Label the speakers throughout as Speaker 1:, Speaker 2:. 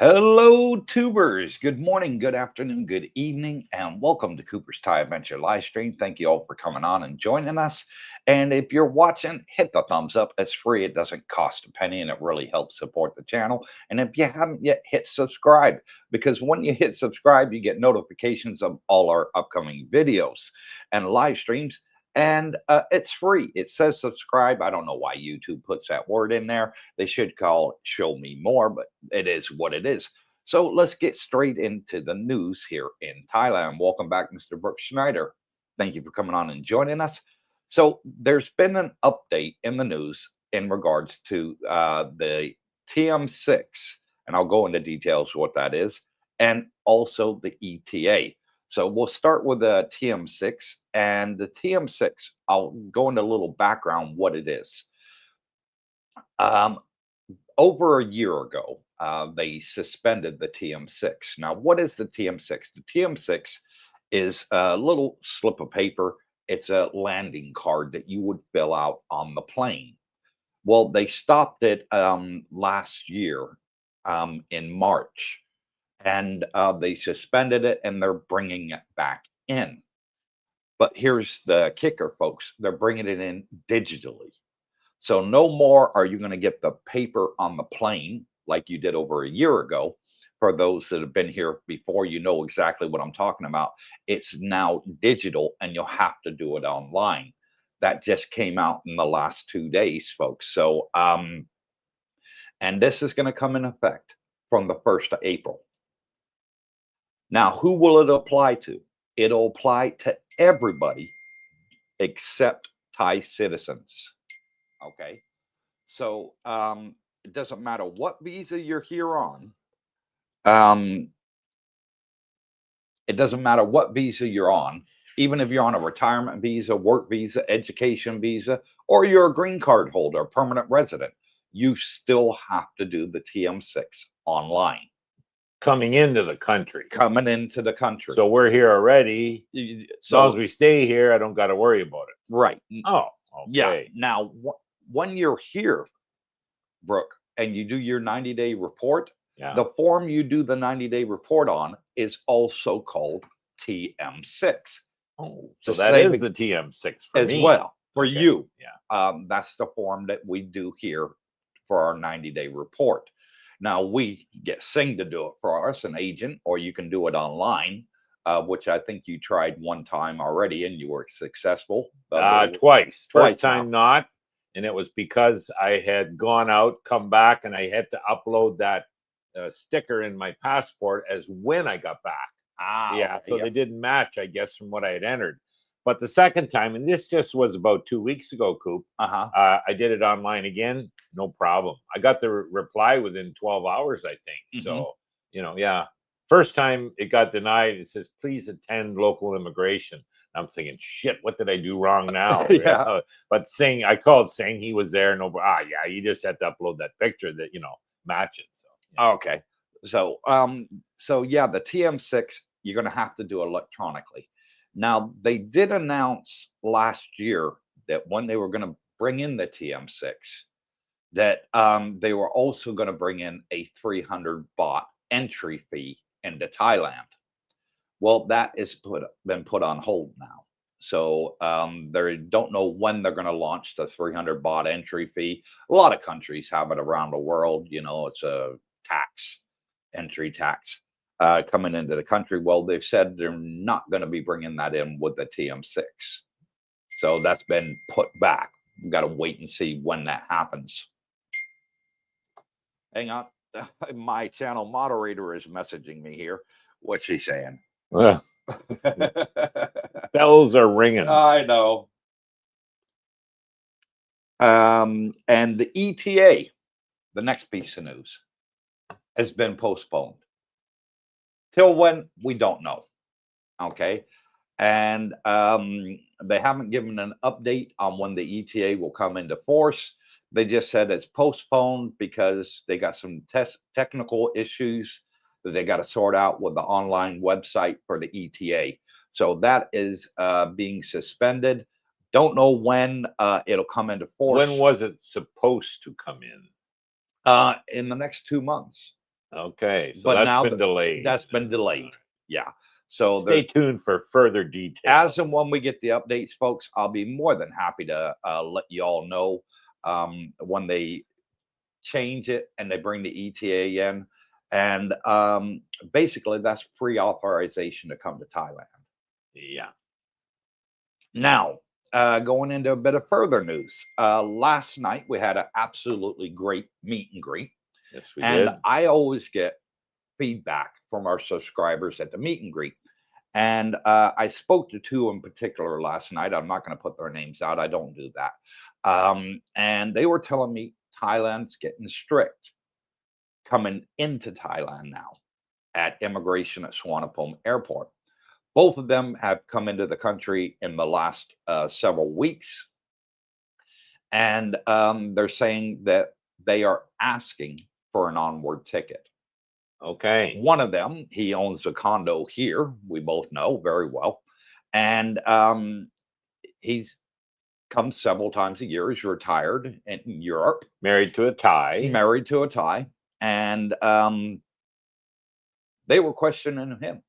Speaker 1: Hello, tubers. Good morning, good afternoon, good evening, and welcome to Cooper's Thai Adventure live stream. Thank you all for coming on and joining us. And if you're watching, hit the thumbs up. It's free. It doesn't cost a penny, and it really helps support the channel. And if you haven't yet, hit subscribe, because when you hit subscribe, you get notifications of all our upcoming videos and live streams. And it's free. It says subscribe. I don't know why YouTube puts that word in there. They should call it show me more, but it is what it is. So let's get straight into the news here in Thailand. Welcome back, Mr. Brooke Schneider. Thank you for coming on and joining us. So there's been an update in the news in regards to the TM6, and I'll go into details what that is, and also the ETA. So we'll start with the TM6, and the TM6, I'll go into a little background what it is. Over a year ago, they suspended the TM6. Now, what is the TM6? The TM6 is a little slip of paper. It's a landing card that you would fill out on the plane. Well, they stopped it last year in March. And they suspended it, and they're bringing it back in. But here's the kicker, folks. They're bringing it in digitally. So no more are you going to get the paper on the plane like you did over a year ago. For those that have been here before, you know exactly what I'm talking about. It's now digital, and you'll have to do it online. That just came out in the last 2 days, folks. So, and this is going to come in effect from the 1st of April. Now, who will it apply to? It'll apply to everybody except Thai citizens. Okay. So it doesn't matter what visa you're here on. It doesn't matter what visa you're on, even if you're on a retirement visa, work visa, education visa, or you're a green card holder, permanent resident, you still have to do the TM6 online.
Speaker 2: Coming into the country.
Speaker 1: Coming into the country.
Speaker 2: So we're here already. As long as we stay here, I don't got to worry about it.
Speaker 1: Right.
Speaker 2: Oh, okay.
Speaker 1: Yeah. Now, when you're here, Brooke, and you do your 90-day report, the form you do the 90-day report on is also called TM6.
Speaker 2: Oh, so that is the TM6 for
Speaker 1: as
Speaker 2: me.
Speaker 1: Well, for you.
Speaker 2: Yeah.
Speaker 1: That's the form that we do here for our 90-day report. Now, we get Sing to do it for us, an agent, or you can do it online, which I think you tried one time already, and you were successful.
Speaker 2: Twice. First time not, and it was because I had gone out, come back, and I had to upload that sticker in my passport as when I got back. So they didn't match, I guess, from what I had entered. But the second time, and this just was about 2 weeks ago, Coop, I did it online again, no problem. I got the reply within 12 hours, I think. So, first time it got denied. It says, please attend local immigration. I'm thinking, shit, what did I do wrong now? But Singh, I called Singh. He was there. You just had to upload that picture that, matches. So,
Speaker 1: Okay. So, the TM6, you're going to have to do electronically. Now, they did announce last year that when they were going to bring in the TM6, that they were also going to bring in a 300 baht entry fee into Thailand. Well, that has been put on hold now. So they don't know when they're going to launch the 300 baht entry fee. A lot of countries have it around the world. It's a entry tax. Coming into the country. Well, they've said they're not going to be bringing that in with the TM6. So that's been put back. We've got to wait and see when that happens. Hang on. My channel moderator is messaging me here. What's she saying?
Speaker 2: Bells are ringing.
Speaker 1: I know. And the ETA, the next piece of news, has been postponed. Till when, we don't know. Okay. And they haven't given an update on when the ETA will come into force. They just said it's postponed because they got some technical issues that they got to sort out with the online website for the ETA. So that is being suspended. Don't know when it'll come into force.
Speaker 2: When was it supposed to come in?
Speaker 1: In the next 2 months.
Speaker 2: Okay, so
Speaker 1: But
Speaker 2: that's
Speaker 1: now
Speaker 2: been delayed.
Speaker 1: That's been delayed. Yeah. So
Speaker 2: stay tuned for further details.
Speaker 1: As and when we get the updates, folks, I'll be more than happy to let you all know when they change it and they bring the ETA in. And basically, that's free authorization to come to Thailand.
Speaker 2: Yeah.
Speaker 1: Now, going into a bit of further news. Last night, we had an absolutely great meet and greet.
Speaker 2: Yes, we did.
Speaker 1: And I always get feedback from our subscribers at the meet and greet. And I spoke to two in particular last night. I'm not going to put their names out. I don't do that. And they were telling me Thailand's getting strict coming into Thailand now at immigration at Suvarnabhumi Airport. Both of them have come into the country in the last several weeks. And they're saying that they are asking for an onward ticket.
Speaker 2: Okay.
Speaker 1: One of them, he owns a condo here. We both know very well. And he's come several times a year. He's retired in Europe.
Speaker 2: Married to a Thai.
Speaker 1: Married to a Thai. And they were questioning him.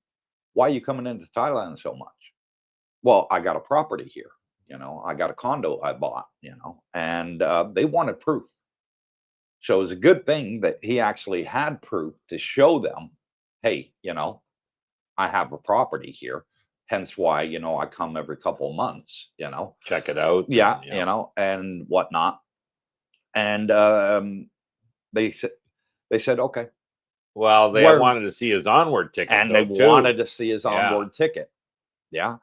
Speaker 1: Why are you coming into Thailand so much? Well, I got a property here. I got a condo I bought, and they wanted proof. So it was a good thing that he actually had proof to show them, hey, I have a property here. Hence why, I come every couple of months,
Speaker 2: Check it out.
Speaker 1: Yeah, and whatnot. And they said, okay.
Speaker 2: Well, they wanted to see his onward ticket.
Speaker 1: And they wanted to see his onboard ticket. Yeah.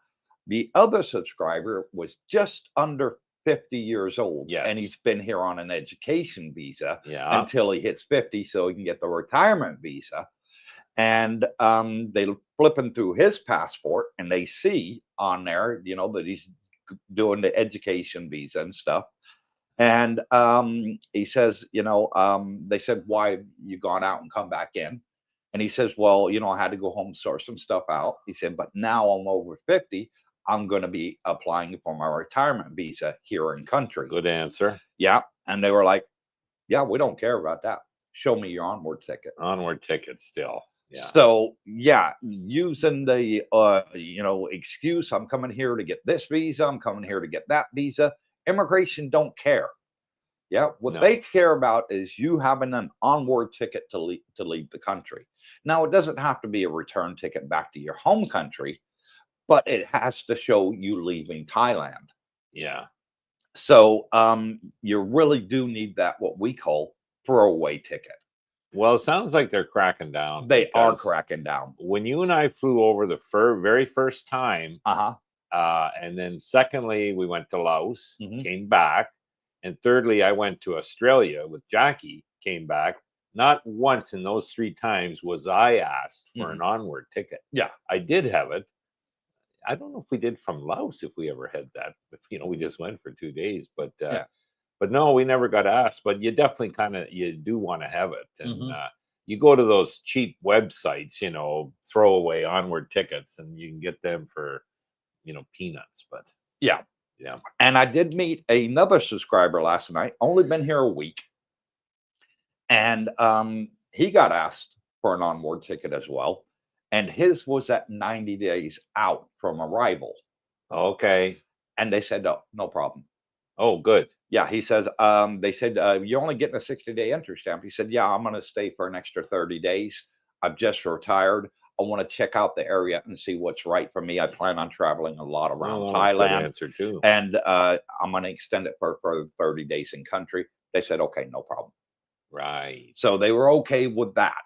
Speaker 1: The other subscriber was just under 50 years old.
Speaker 2: Yes.
Speaker 1: And he's been here on an education visa
Speaker 2: until
Speaker 1: he hits 50 so he can get the retirement visa. And they flipping through his passport and they see on there, that he's doing the education visa and stuff. And he says, they said, why have you gone out and come back in? And he says, well, I had to go home and sort some stuff out. He said, but now I'm over 50. I'm going to be applying for my retirement visa here in country.
Speaker 2: Good answer.
Speaker 1: Yeah. And they were like, yeah, we don't care about that. Show me your onward ticket.
Speaker 2: Onward ticket still. Yeah.
Speaker 1: So, yeah, using the, excuse, I'm coming here to get this visa. I'm coming here to get that visa. Immigration don't care. Yeah. What they care about is you having an onward ticket to leave the country. Now, it doesn't have to be a return ticket back to your home country, but it has to show you leaving Thailand.
Speaker 2: Yeah.
Speaker 1: So you really do need that, what we call throwaway ticket.
Speaker 2: Well, it sounds like they're cracking down.
Speaker 1: They are cracking down.
Speaker 2: When you and I flew over the very first time, and then secondly, we went to Laos, came back. And thirdly, I went to Australia with Jackie, came back. Not once in those 3 times was I asked for an onward ticket.
Speaker 1: Yeah.
Speaker 2: I did have it. I don't know if we did from Laos, if we ever had that. We just went for 2 days. But but no, we never got asked. But you definitely you do want to have it. And you go to those cheap websites, throwaway onward tickets, and you can get them for, peanuts. But
Speaker 1: yeah.
Speaker 2: Yeah.
Speaker 1: And I did meet another subscriber last night, only been here a week. And he got asked for an onboard ticket as well. And his was at 90 days out from arrival.
Speaker 2: Okay.
Speaker 1: And they said, no problem.
Speaker 2: Oh, good.
Speaker 1: Yeah. He says, they said, you're only getting a 60-day entry stamp. He said, yeah, I'm going to stay for an extra 30 days. I've just retired. I want to check out the area and see what's right for me. I plan on traveling a lot around Thailand.
Speaker 2: Good answer too.
Speaker 1: And I'm going to extend it for further 30 days in country. They said, okay, no problem.
Speaker 2: Right.
Speaker 1: So they were okay with that.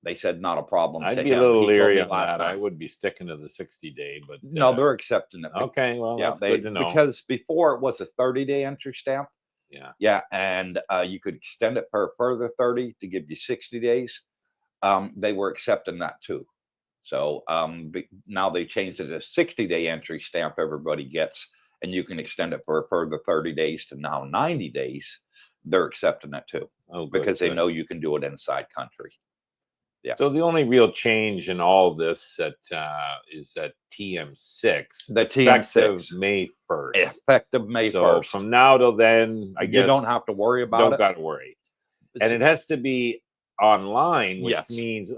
Speaker 1: They said, not a problem.
Speaker 2: I'd be a little leery on that. I would be sticking to the 60-day, but
Speaker 1: no, they're accepting it.
Speaker 2: Okay, well, that's good to know.
Speaker 1: Because before it was a 30-day entry stamp.
Speaker 2: Yeah.
Speaker 1: Yeah, and you could extend it for a further 30 to give you 60 days. They were accepting that too. So now they changed it to a 60-day entry stamp everybody gets, and you can extend it for a further 30 days to now 90 days. They're accepting it too.
Speaker 2: Oh, good,
Speaker 1: because they know you can do it inside country. Yeah.
Speaker 2: So the only real change in all of this is that TM6,
Speaker 1: The
Speaker 2: effective
Speaker 1: TM6.
Speaker 2: May 1st.
Speaker 1: Effective May 1st.
Speaker 2: So from now till then, I guess
Speaker 1: you don't have to worry about
Speaker 2: don't
Speaker 1: it.
Speaker 2: got to worry. And it has to be online, which means,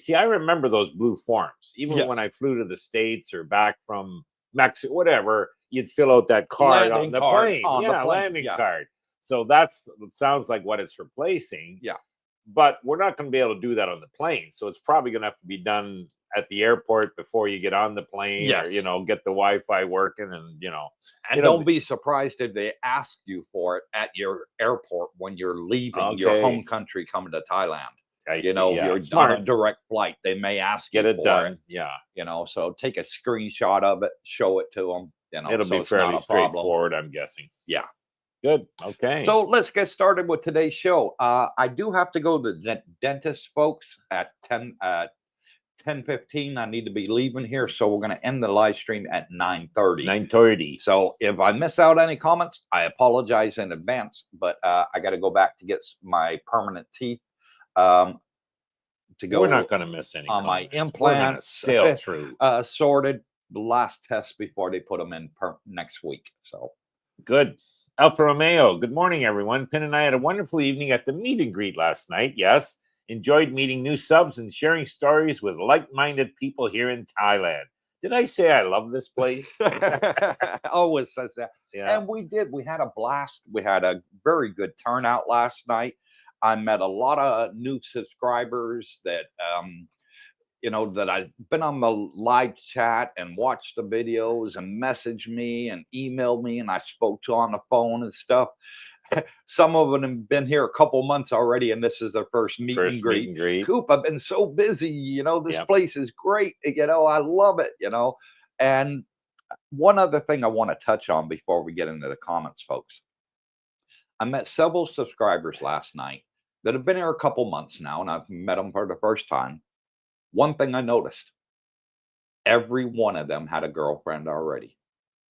Speaker 2: see, I remember those blue forms. Even when I flew to the States or back from Mexico, whatever, you'd fill out that card on the plane. Landing card. So that's sounds like what it's replacing.
Speaker 1: Yeah.
Speaker 2: But we're not going to be able to do that on the plane. So it's probably going to have to be done at the airport before you get on the plane, or, you know, get the Wi-Fi working, and, you know.
Speaker 1: And don't be surprised if they ask you for it at your airport when you're leaving your home country coming to Thailand. You know, you're on a direct flight. They may ask you
Speaker 2: get it
Speaker 1: for
Speaker 2: done.
Speaker 1: it.
Speaker 2: Yeah.
Speaker 1: You know, so take a screenshot of it, show it to them. You know,
Speaker 2: it'll be fairly straightforward, I'm guessing.
Speaker 1: Yeah.
Speaker 2: Good. Okay.
Speaker 1: So let's get started with today's show. I do have to go to the dentist, folks, at 10:15. I need to be leaving here, so we're going to end the live stream at 9:30.
Speaker 2: 9:30.
Speaker 1: So if I miss out any comments, I apologize in advance. But I got to go back to get my permanent teeth. To go.
Speaker 2: We're not going to miss any
Speaker 1: on
Speaker 2: comments.
Speaker 1: my implants.
Speaker 2: Sail through.
Speaker 1: Sorted the last test before they put them in next week. So
Speaker 2: good. Alfa Romeo, good morning, everyone. Pin and I had a wonderful evening at the meet and greet last night. Yes, enjoyed meeting new subs and sharing stories with like-minded people here in Thailand. Did I say I love this place?
Speaker 1: Always says that.
Speaker 2: Yeah.
Speaker 1: And we did. We had a blast. We had a very good turnout last night. I met a lot of new subscribers that you know, that I've been on the live chat and watched the videos and messaged me and emailed me, and I spoke to on the phone and stuff. Some of them have been here a couple months already, and this is their first meet and greet. Coop, I've been so busy. You know, this place is great. You know, I love it, you know. And one other thing I want to touch on before we get into the comments, folks. I met several subscribers last night that have been here a couple months now, and I've met them for the first time. One thing I noticed, every one of them had a girlfriend already.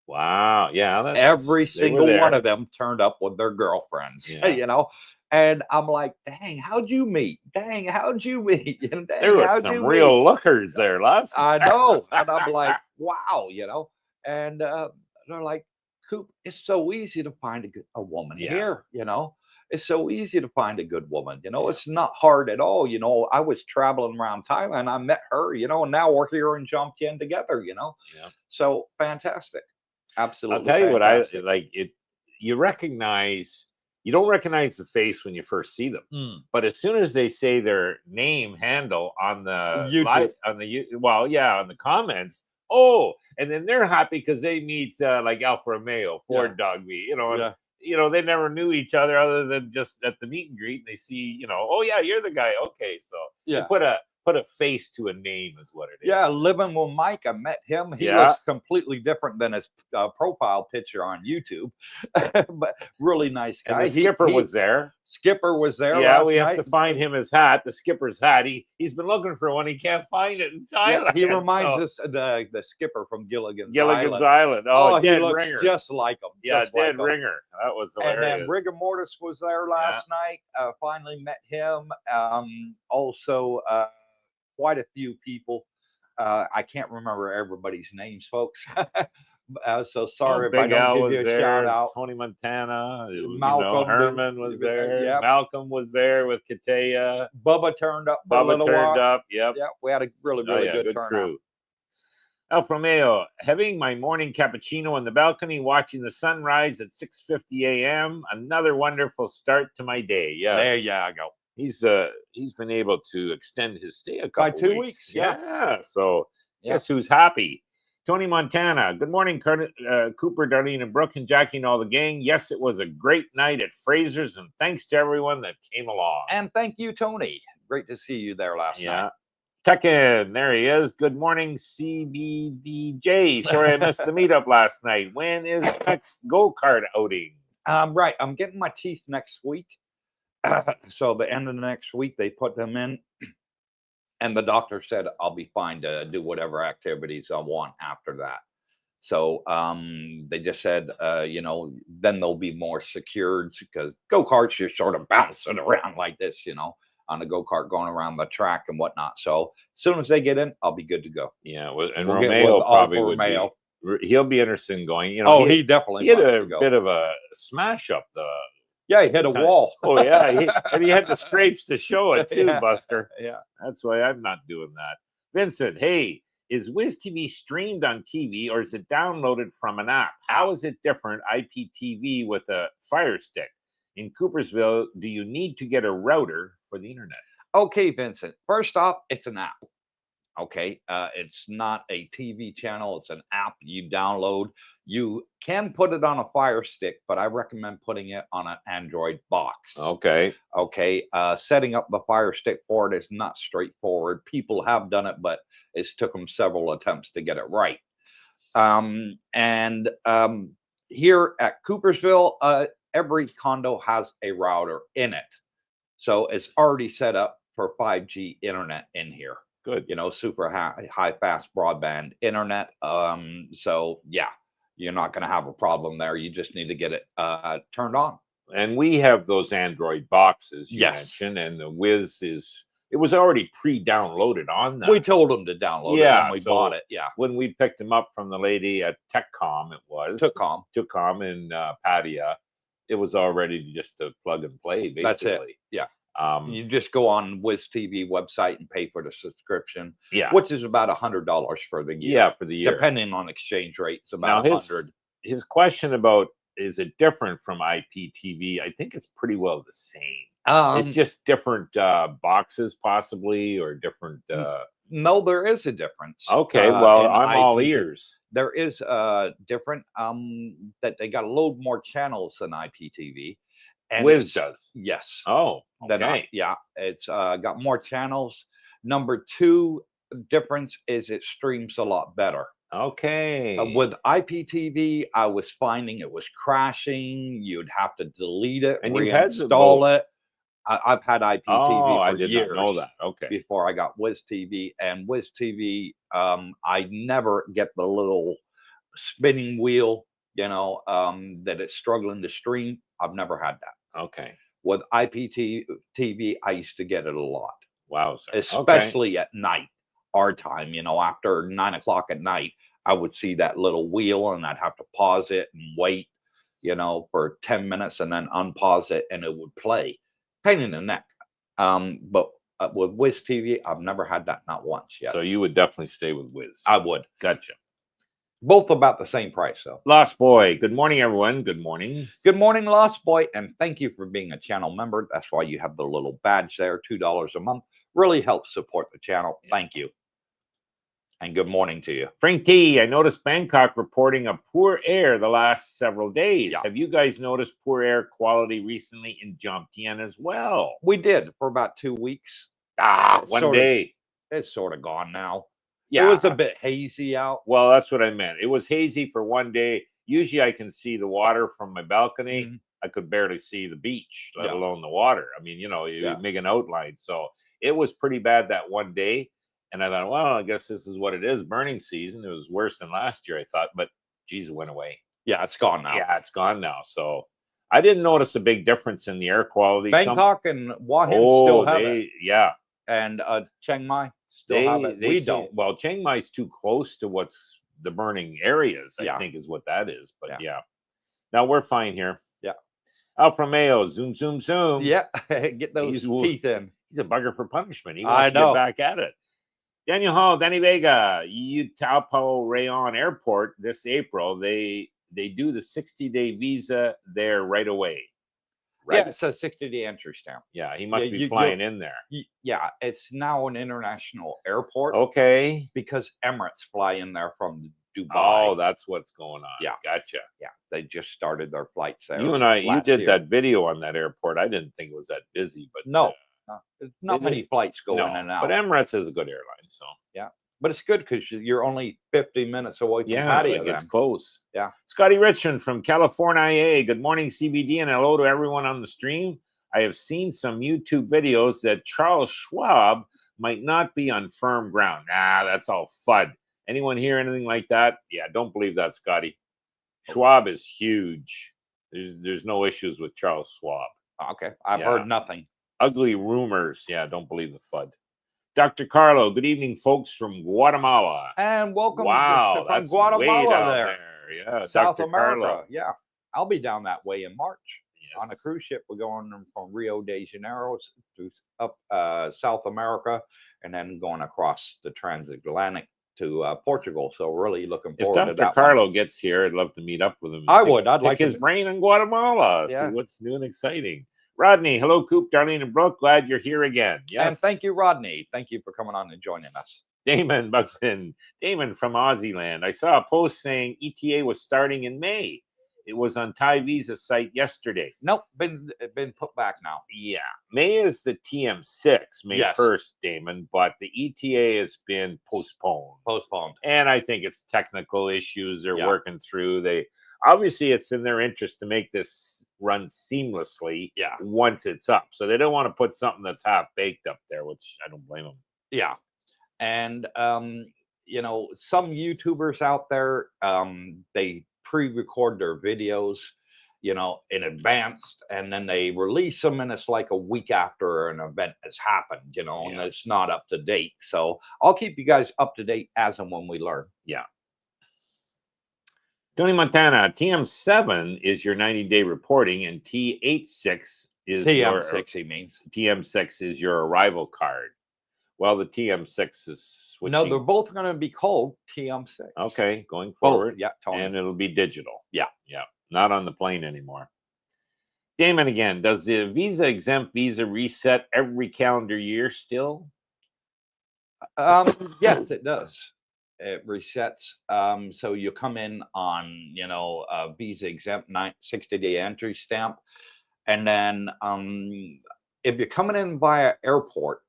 Speaker 2: Wow. Yeah.
Speaker 1: Every single one of them turned up with their girlfriends, you know? And I'm like, dang, how'd you meet? Dang, how'd you meet? Dang,
Speaker 2: there were some real lookers there, lads.
Speaker 1: I know. And I'm like, wow, you know? And they're like, Coop, it's so easy to find a woman here, you know? It's so easy to find a good woman, you know. It's not hard at all, you know. I was traveling around Thailand, I met her, you know, and now we're here and jumped in together, you know. So fantastic. Absolutely.
Speaker 2: I'll tell you what I like. You don't recognize the face when you first see them, but as soon as they say their name handle on the
Speaker 1: YouTube,
Speaker 2: on the comments, and then they're happy because they meet like Alfa Romeo, Ford Dogby, you know. And, you know, they never knew each other other than just at the meet and greet. And they see, you know, oh yeah, you're the guy. Okay, so you put a face to a name is what it is.
Speaker 1: Yeah, living with Mike, I met him. He looks completely different than his profile picture on YouTube, but really nice guy.
Speaker 2: And the skipper was there.
Speaker 1: Skipper was there.
Speaker 2: Yeah, we have to find him his hat, the skipper's hat. He's been looking for one. He can't find it in Thailand.
Speaker 1: Yeah, he reminds us of the skipper from Gilligan's
Speaker 2: Island. Oh,
Speaker 1: he looks just like him.
Speaker 2: Yeah, Dead Ringer. That was hilarious.
Speaker 1: And then Rigor Mortis was there last night. Finally met him. Also, quite a few people. I can't remember everybody's names, folks. So sorry if I don't give you a shout out.
Speaker 2: Tony Montana,
Speaker 1: Malcolm
Speaker 2: Herman was there. Malcolm was there with Katea.
Speaker 1: Bubba turned up.
Speaker 2: Bubba turned up. Yep.
Speaker 1: Yeah, we had a really good turnout.
Speaker 2: Crew. Alfa Romeo, having my morning cappuccino on the balcony, watching the sunrise at 6:50 a.m. Another wonderful start to my day. Yeah,
Speaker 1: there you go.
Speaker 2: He's been able to extend his stay a couple
Speaker 1: by 2 weeks.
Speaker 2: Yeah. So guess who's happy? Tony Montana. Good morning, Cooper, Darlene, and Brooke, and Jackie, and all the gang. Yes, it was a great night at Fraser's, and thanks to everyone that came along.
Speaker 1: And thank you, Tony. Great to see you there last night.
Speaker 2: Tekken, there he is. Good morning, CBDJ. Sorry I missed the meetup last night. When is next go-kart outing?
Speaker 1: Right. I'm getting my teeth next week. So the end of the next week, they put them in. And the doctor said I'll be fine to do whatever activities I want after that. So they just said, you know, then they'll be more secured because go-karts, you're sort of bouncing around like this, you know. on the go-kart going around the track and whatnot. So as soon as they get in, I'll be good to go.
Speaker 2: Yeah, and
Speaker 1: We'll get
Speaker 2: Romeo
Speaker 1: with
Speaker 2: probably
Speaker 1: Alfa
Speaker 2: would
Speaker 1: Romeo.
Speaker 2: be. He'll be interested in going. You know,
Speaker 1: Oh, he definitely
Speaker 2: he had
Speaker 1: wants
Speaker 2: a
Speaker 1: to go.
Speaker 2: bit of a smash up the.
Speaker 1: Yeah, he hit a wall.
Speaker 2: Oh yeah, and he had the scrapes to show it too,
Speaker 1: Yeah,
Speaker 2: Buster.
Speaker 1: yeah.
Speaker 2: That's why I'm not doing that. Vincent, hey, is Wiz TV streamed on TV or is it downloaded from an app? How is it different IPTV with a Fire Stick? In Coopersville, do you need to get a router for the internet?
Speaker 1: Okay, Vincent. First off, it's an app. Okay, it's not a TV channel. It's an app you download. You can put it on a Fire Stick, but I recommend putting it on an Android box.
Speaker 2: Okay.
Speaker 1: Okay, setting up the Fire Stick for it is not straightforward. People have done it, but it's took them several attempts to get it right. Here at Coopersville, every condo has a router in it. So it's already set up for 5G internet in here.
Speaker 2: Good.
Speaker 1: You know, super high fast broadband internet. So yeah, you're not going to have a problem there. You just need to get it turned on.
Speaker 2: And we have those Android boxes you
Speaker 1: Yes.
Speaker 2: mentioned, and the Wiz it was already pre-downloaded on that.
Speaker 1: We told them to download it when we bought it. Yeah.
Speaker 2: When we picked them up from the lady at TechCom, it was TechCom in Pattaya. It was already just to plug and play, basically.
Speaker 1: That's it. Yeah. You just go on Wiz TV website and pay for the subscription.
Speaker 2: Yeah.
Speaker 1: Which is about $100 for the year.
Speaker 2: Yeah, for the year.
Speaker 1: Depending on exchange rates, about $100.
Speaker 2: His question about is it different from IPTV? I think it's pretty well the same. It's just different boxes, possibly, or different.
Speaker 1: No, there is a difference.
Speaker 2: Okay, well, I'm all ears.
Speaker 1: There is different. That they got a load more channels than IPTV. And
Speaker 2: Wiz does.
Speaker 1: Yes.
Speaker 2: Oh, okay.
Speaker 1: Yeah, it's got more channels. Number two difference is it streams a lot better.
Speaker 2: Okay.
Speaker 1: With IPTV, I was finding it was crashing. You'd have to delete it and reinstall it. I've had IPTV for years.
Speaker 2: Not know that. Okay.
Speaker 1: Before I got Wiz TV, and Wiz TV, I never get the little spinning wheel, you know, that it's struggling to stream. I've never had that.
Speaker 2: Okay.
Speaker 1: With IPTV, I used to get it a lot.
Speaker 2: Wow.
Speaker 1: Especially at night, our time, you know, after 9 o'clock at night, I would see that little wheel and I'd have to pause it and wait, you know, for 10 minutes and then unpause it and it would play. Pain in the neck. But with Wiz TV, I've never had that, not once yet.
Speaker 2: So you would definitely stay with Wiz.
Speaker 1: I would.
Speaker 2: Gotcha.
Speaker 1: Both about the same price, though.
Speaker 2: Lost Boy. Good morning, everyone. Good morning.
Speaker 1: Good morning, Lost Boy. And thank you for being a channel member. That's why you have the little badge there, $2 a month. Really helps support the channel. Thank you. And good morning to you.
Speaker 2: Frank T, I noticed Bangkok reporting a poor air the last several days.
Speaker 1: Yeah.
Speaker 2: Have you guys noticed poor air quality recently in Jomtien as well?
Speaker 1: We did for about 2 weeks.
Speaker 2: One day.
Speaker 1: It's sort of gone now.
Speaker 2: Yeah.
Speaker 1: It was a bit hazy out.
Speaker 2: Well, that's what I meant. It was hazy for one day. Usually I can see the water from my balcony.
Speaker 1: Mm-hmm.
Speaker 2: I could barely see the beach, let alone the water. I mean, you know, you make an outline. So it was pretty bad that one day. And I thought, well, I guess this is what it is. Burning season. It was worse than last year, I thought. But geez, it went away.
Speaker 1: Yeah, it's gone now.
Speaker 2: Yeah, it's gone now. So I didn't notice a big difference in the air quality.
Speaker 1: Bangkok and Hua Hin still have it.
Speaker 2: Yeah.
Speaker 1: And Chiang Mai still have it. We don't.
Speaker 2: Well, Chiang Mai's too close to what's the burning areas, I think is what that is. But yeah. Now we're fine here.
Speaker 1: Yeah.
Speaker 2: Alfa Romeo, zoom, zoom, zoom.
Speaker 1: Yeah. Get those teeth in.
Speaker 2: He's a bugger for punishment. He wants to get back at it. Daniel Hall, Danny Vega, Taupo Rayon Airport this April. They do the 60-day visa there right away. Right?
Speaker 1: Yeah, it's a 60-day entry stamp.
Speaker 2: Yeah, he must be flying in there.
Speaker 1: Yeah, it's now an international airport.
Speaker 2: Okay.
Speaker 1: Because Emirates fly in there from Dubai.
Speaker 2: Oh, that's what's going on. Yeah, gotcha.
Speaker 1: Yeah, they just started their flights there.
Speaker 2: You did that video on that airport. I didn't think it was that busy, but
Speaker 1: no. Not many flights go in and out.
Speaker 2: But Emirates is a good airline, so
Speaker 1: yeah. But it's good because you're only 50 minutes away from Pattaya.
Speaker 2: It's close.
Speaker 1: Yeah.
Speaker 2: Scotty Richmond from California. Good morning, CBD, and hello to everyone on the stream. I have seen some YouTube videos that Charles Schwab might not be on firm ground. That's all FUD. Anyone hear anything like that? Yeah, don't believe that, Scotty. Schwab is huge. There's no issues with Charles Schwab.
Speaker 1: Okay, I've heard nothing.
Speaker 2: Ugly rumors. Yeah, don't believe the FUD. Dr. Carlo, good evening, folks from Guatemala.
Speaker 1: And welcome
Speaker 2: wow,
Speaker 1: from
Speaker 2: that's
Speaker 1: Guatemala
Speaker 2: way down
Speaker 1: there.
Speaker 2: Yeah,
Speaker 1: South
Speaker 2: Dr.
Speaker 1: America.
Speaker 2: Carlo.
Speaker 1: Yeah, I'll be down that way in March on a
Speaker 2: Yes.
Speaker 1: cruise ship. We're going from Rio de Janeiro to up South America, and then going across the transatlantic to Portugal. So really looking forward to that.
Speaker 2: If Dr. Carlo gets here, I'd love to meet up with him.
Speaker 1: I would. I'd like
Speaker 2: his
Speaker 1: to
Speaker 2: brain in Guatemala.
Speaker 1: Yeah.
Speaker 2: See what's new and exciting. Rodney, hello, Coop, Darlene, and Brooke. Glad you're here again. Yes.
Speaker 1: And thank you, Rodney. Thank you for coming on and joining us.
Speaker 2: Damon Buckman, Damon from Aussie Land. I saw a post saying ETA was starting in May. It was on Thai Visa site yesterday.
Speaker 1: Nope, been put back now.
Speaker 2: Yeah, May is the TM6, May 1st, Damon, but the ETA has been postponed. And I think it's technical issues they're working through. They obviously it's in their interest to make this run seamlessly once it's up. So they don't want to put something that's half baked up there, which I don't blame them.
Speaker 1: Yeah. And you know, some YouTubers out there, they pre-record their videos, you know, in advance, and then they release them, and it's like a week after an event has happened, you know, and it's not up to date. So I'll keep you guys up to date as and when we learn.
Speaker 2: Yeah. Tony Montana, TM7 is your 90-day reporting, and T86 is
Speaker 1: TM6. He means
Speaker 2: TM6 is your arrival card. Well, the TM6 is switching.
Speaker 1: No, they're both going to be called TM6.
Speaker 2: Okay, going forward.
Speaker 1: Yeah, Tony.
Speaker 2: And it'll be digital.
Speaker 1: Yeah.
Speaker 2: Yeah, not on the plane anymore. Damon again, does the visa exempt visa reset every calendar year still?
Speaker 1: Yes, it does. It resets. So you come in on, you know, visa exempt 60-day entry stamp. And then if you're coming in via airport,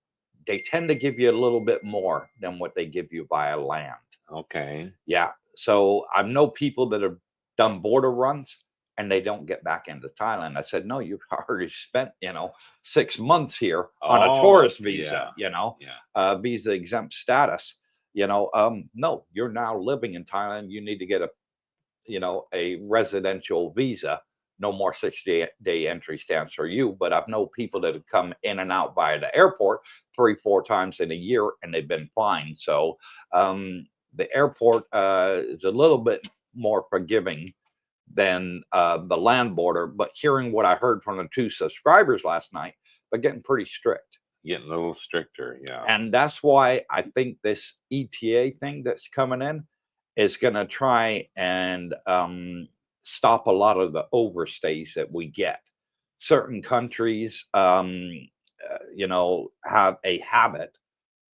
Speaker 1: they tend to give you a little bit more than what they give you via land.
Speaker 2: Okay.
Speaker 1: Yeah. So I know people that have done border runs and they don't get back into Thailand. I said, no, you've already spent, you know, 6 months here on a tourist visa, you know, visa exempt status. You know, no, you're now living in Thailand. You need to get a, you know, a residential visa. No more 60-day entry stamps for you. But I've known people that have come in and out via the airport 3-4 times in a year, and they've been fine. So the airport is a little bit more forgiving than the land border. But hearing what I heard from the 2 subscribers last night, they're getting pretty strict.
Speaker 2: Getting a little stricter, yeah.
Speaker 1: And that's why I think this ETA thing that's coming in is going to try and stop a lot of the overstays that we get. Certain countries, you know, have a habit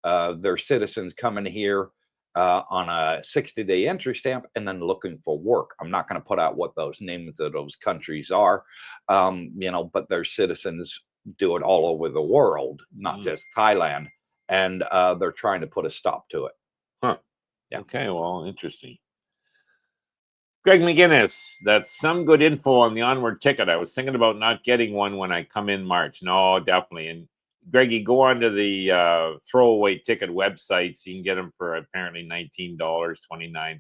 Speaker 1: of their citizens coming here on a 60-day entry stamp and then looking for work. I'm not going to put out what those names of those countries are, you know, but their citizens do it all over the world, not just Thailand. And they're trying to put a stop to it.
Speaker 2: Huh. Yeah. Okay, well, interesting. Greg McGinnis, that's some good info on the onward ticket. I was thinking about not getting one when I come in March. No, definitely. And Greggy, go on to the throwaway ticket websites. You can get them for apparently $19, $29.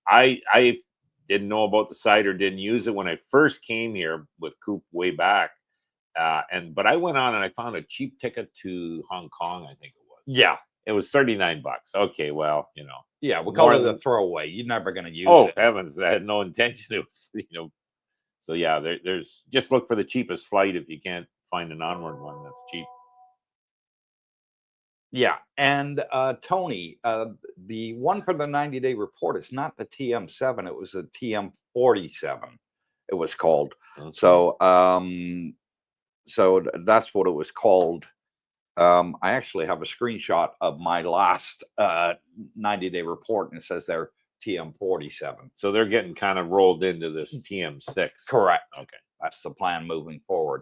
Speaker 2: I didn't know about the site or didn't use it when I first came here with Coop way back. But I went on and I found a cheap ticket to Hong Kong, I think it was.
Speaker 1: Yeah.
Speaker 2: It was $39. Okay, well, you know.
Speaker 1: Yeah, we'll call it a throwaway. You're never going to use it.
Speaker 2: Oh, heavens, I had no intention. It was, you know. So, yeah, there's just look for the cheapest flight if you can't find an onward one that's cheap.
Speaker 1: Yeah, and Tony, the one for the 90-day report is not the TM7. It was the TM47. It was called.
Speaker 2: Okay.
Speaker 1: So that's what it was called. I actually have a screenshot of my last 90-day report, and it says they're TM47.
Speaker 2: So they're getting kind of rolled into this TM6.
Speaker 1: Correct.
Speaker 2: Okay.
Speaker 1: That's the plan moving forward.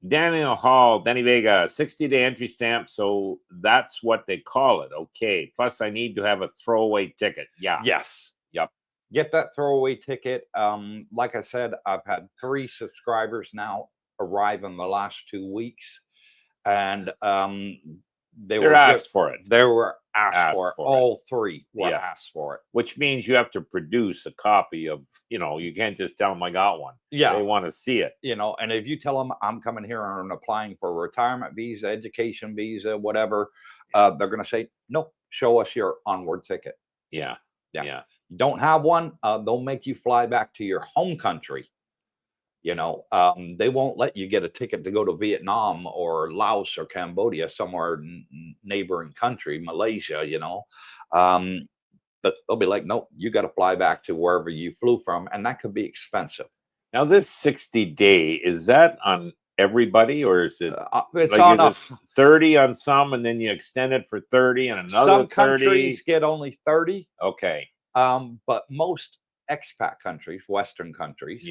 Speaker 2: Daniel Hall, Danny Vega, 60-day entry stamp. So that's what they call it. Okay. Plus, I need to have a throwaway ticket. Yeah.
Speaker 1: Yes.
Speaker 2: Yep.
Speaker 1: Get that throwaway ticket. Like I said, I've had 3 subscribers now arrive in the last 2 weeks. And
Speaker 2: They're asked for it.
Speaker 1: They were asked for it. All three were
Speaker 2: Yeah.
Speaker 1: asked for it.
Speaker 2: Which means you have to produce a copy of, you can't just tell them I got one.
Speaker 1: Yeah.
Speaker 2: They want to see it.
Speaker 1: And if you tell them I'm coming here and applying for a retirement visa, education visa, whatever, they're going to say, no, show us your onward ticket.
Speaker 2: Yeah.
Speaker 1: You don't have one, they'll make you fly back to your home country. They won't let you get a ticket to go to Vietnam or Laos or Cambodia, somewhere neighboring country, Malaysia, but they'll be like, nope, you got to fly back to wherever you flew from, and that could be expensive.
Speaker 2: Now, this 60-day, is that on everybody, or is it
Speaker 1: it's on
Speaker 2: 30 on some, and then you extend it for 30 and another
Speaker 1: some
Speaker 2: 30?
Speaker 1: Countries get only 30.
Speaker 2: Okay.
Speaker 1: But most expat countries, Western countries,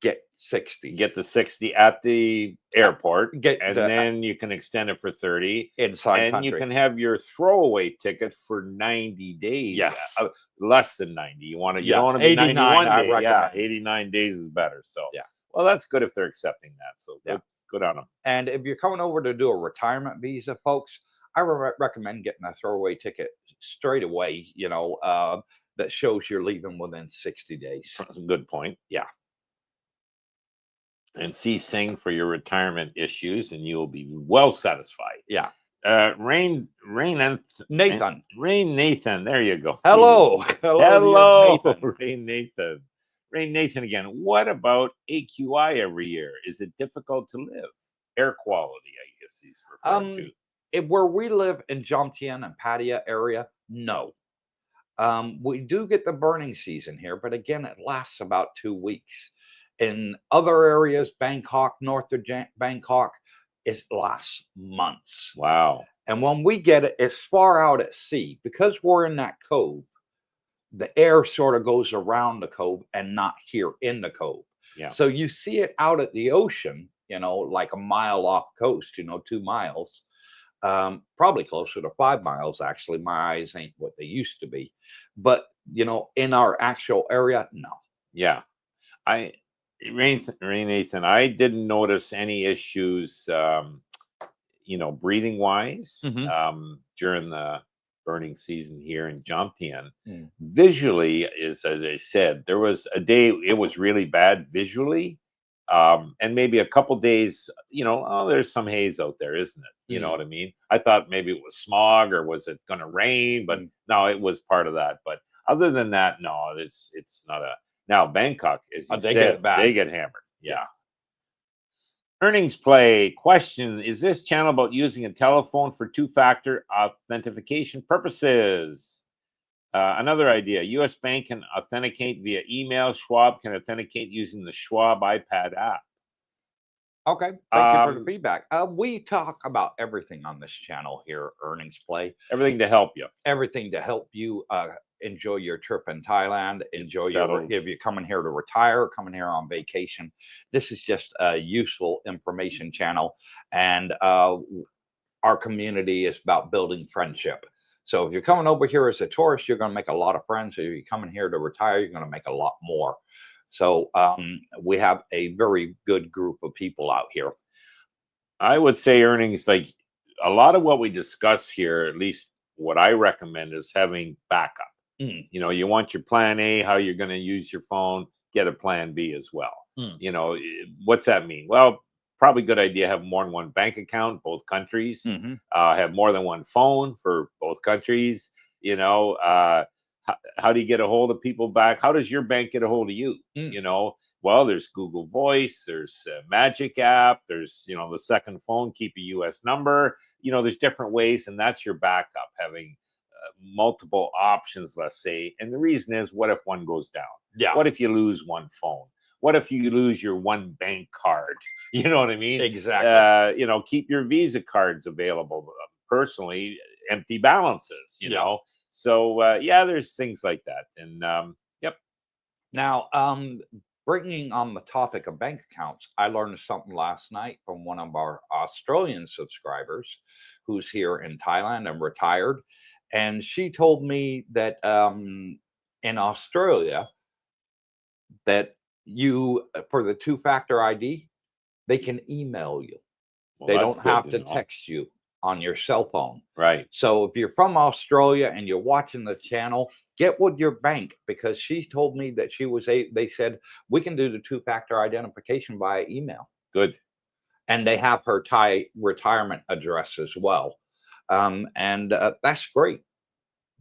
Speaker 1: get 60.
Speaker 2: Get the 60 at the airport, then you can extend it for 30
Speaker 1: inside
Speaker 2: and
Speaker 1: country.
Speaker 2: You can have your throwaway ticket for 90 days.
Speaker 1: Yes,
Speaker 2: less than 90. You don't want to be 91 days. Yeah, 89 days is better. So well, that's good if they're accepting that. So good on them.
Speaker 1: And if you're coming over to do a retirement visa, folks, I recommend getting a throwaway ticket straight away. That shows you're leaving within 60 days.
Speaker 2: That's a good point.
Speaker 1: Yeah.
Speaker 2: And Sing for your retirement issues, and you will be well satisfied.
Speaker 1: Yeah.
Speaker 2: Rain Nathan. There you go.
Speaker 1: Hello,
Speaker 2: Nathan. Rain Nathan again. What about AQI every year? Is it difficult to live? Air quality, I guess he's referring to.
Speaker 1: Where we live in Jomtien and Pattaya area, no. We do get the burning season here, but again, it lasts about 2 weeks. In other areas, Bangkok, north of Bangkok, it lasts months.
Speaker 2: Wow.
Speaker 1: And when we get it, it's far out at sea. Because we're in that cove, the air sort of goes around the cove and not here in the cove.
Speaker 2: Yeah.
Speaker 1: So you see it out at the ocean, like a mile off coast, 2 miles. Probably closer to 5 miles, actually. My eyes ain't what they used to be. But, in our actual area, no.
Speaker 2: Yeah. Rain Nathan, I didn't notice any issues, breathing wise, during the burning season here in Jomtien. Visually, as I said, there was a day it was really bad visually. And maybe a couple days, there's some haze out there, isn't it? You know what I mean? I thought maybe it was smog, or was it going to rain? But no, it was part of that. But other than that, no, it's not a. Now, Bangkok, as you said, they get hammered. Yeah. Earnings play question. Is this channel about using a telephone for 2-factor authentication purposes? Another idea. U.S. Bank can authenticate via email. Schwab can authenticate using the Schwab iPad app.
Speaker 1: Okay. Thank you for the feedback. We talk about everything on this channel here, Earnings Play.
Speaker 2: Everything to help you.
Speaker 1: Everything to help you enjoy your trip in Thailand, if you're coming here to retire, coming here on vacation. This is just a useful information channel. And our community is about building friendship. So if you're coming over here as a tourist, you're going to make a lot of friends. If you're coming here to retire, you're going to make a lot more. So we have a very good group of people out here.
Speaker 2: I would say earnings, like a lot of what we discuss here, at least what I recommend, is having backup. You want your plan A, how you're going to use your phone, get a plan B as well. What's that mean? Well, probably a good idea to have more than one bank account, both countries, have more than one phone for both countries. How do you get a hold of people back? How does your bank get a hold of you? Well, there's Google Voice, there's Magic app, there's, the second phone, keep a US number, there's different ways, and that's your backup, having multiple options, let's say. And the reason is, what if one goes down?
Speaker 1: Yeah.
Speaker 2: What if you lose one phone? What if you lose your one bank card? You know what I mean?
Speaker 1: Exactly.
Speaker 2: Keep your Visa cards available. Personally, empty balances, know. So, there's things like that. And, yep.
Speaker 1: Now, bringing on the topic of bank accounts, I learned something last night from one of our Australian subscribers who's here in Thailand and retired. And she told me that in Australia, that you, for the 2-factor ID, they can email you. They
Speaker 2: that's
Speaker 1: don't
Speaker 2: good
Speaker 1: have to
Speaker 2: know.
Speaker 1: text you on your cell phone.
Speaker 2: Right.
Speaker 1: So if you're from Australia and you're watching the channel, get with your bank, because she told me that they said we can do the two-factor identification via email.
Speaker 2: Good.
Speaker 1: And they have her Thai retirement address as well. And that's great.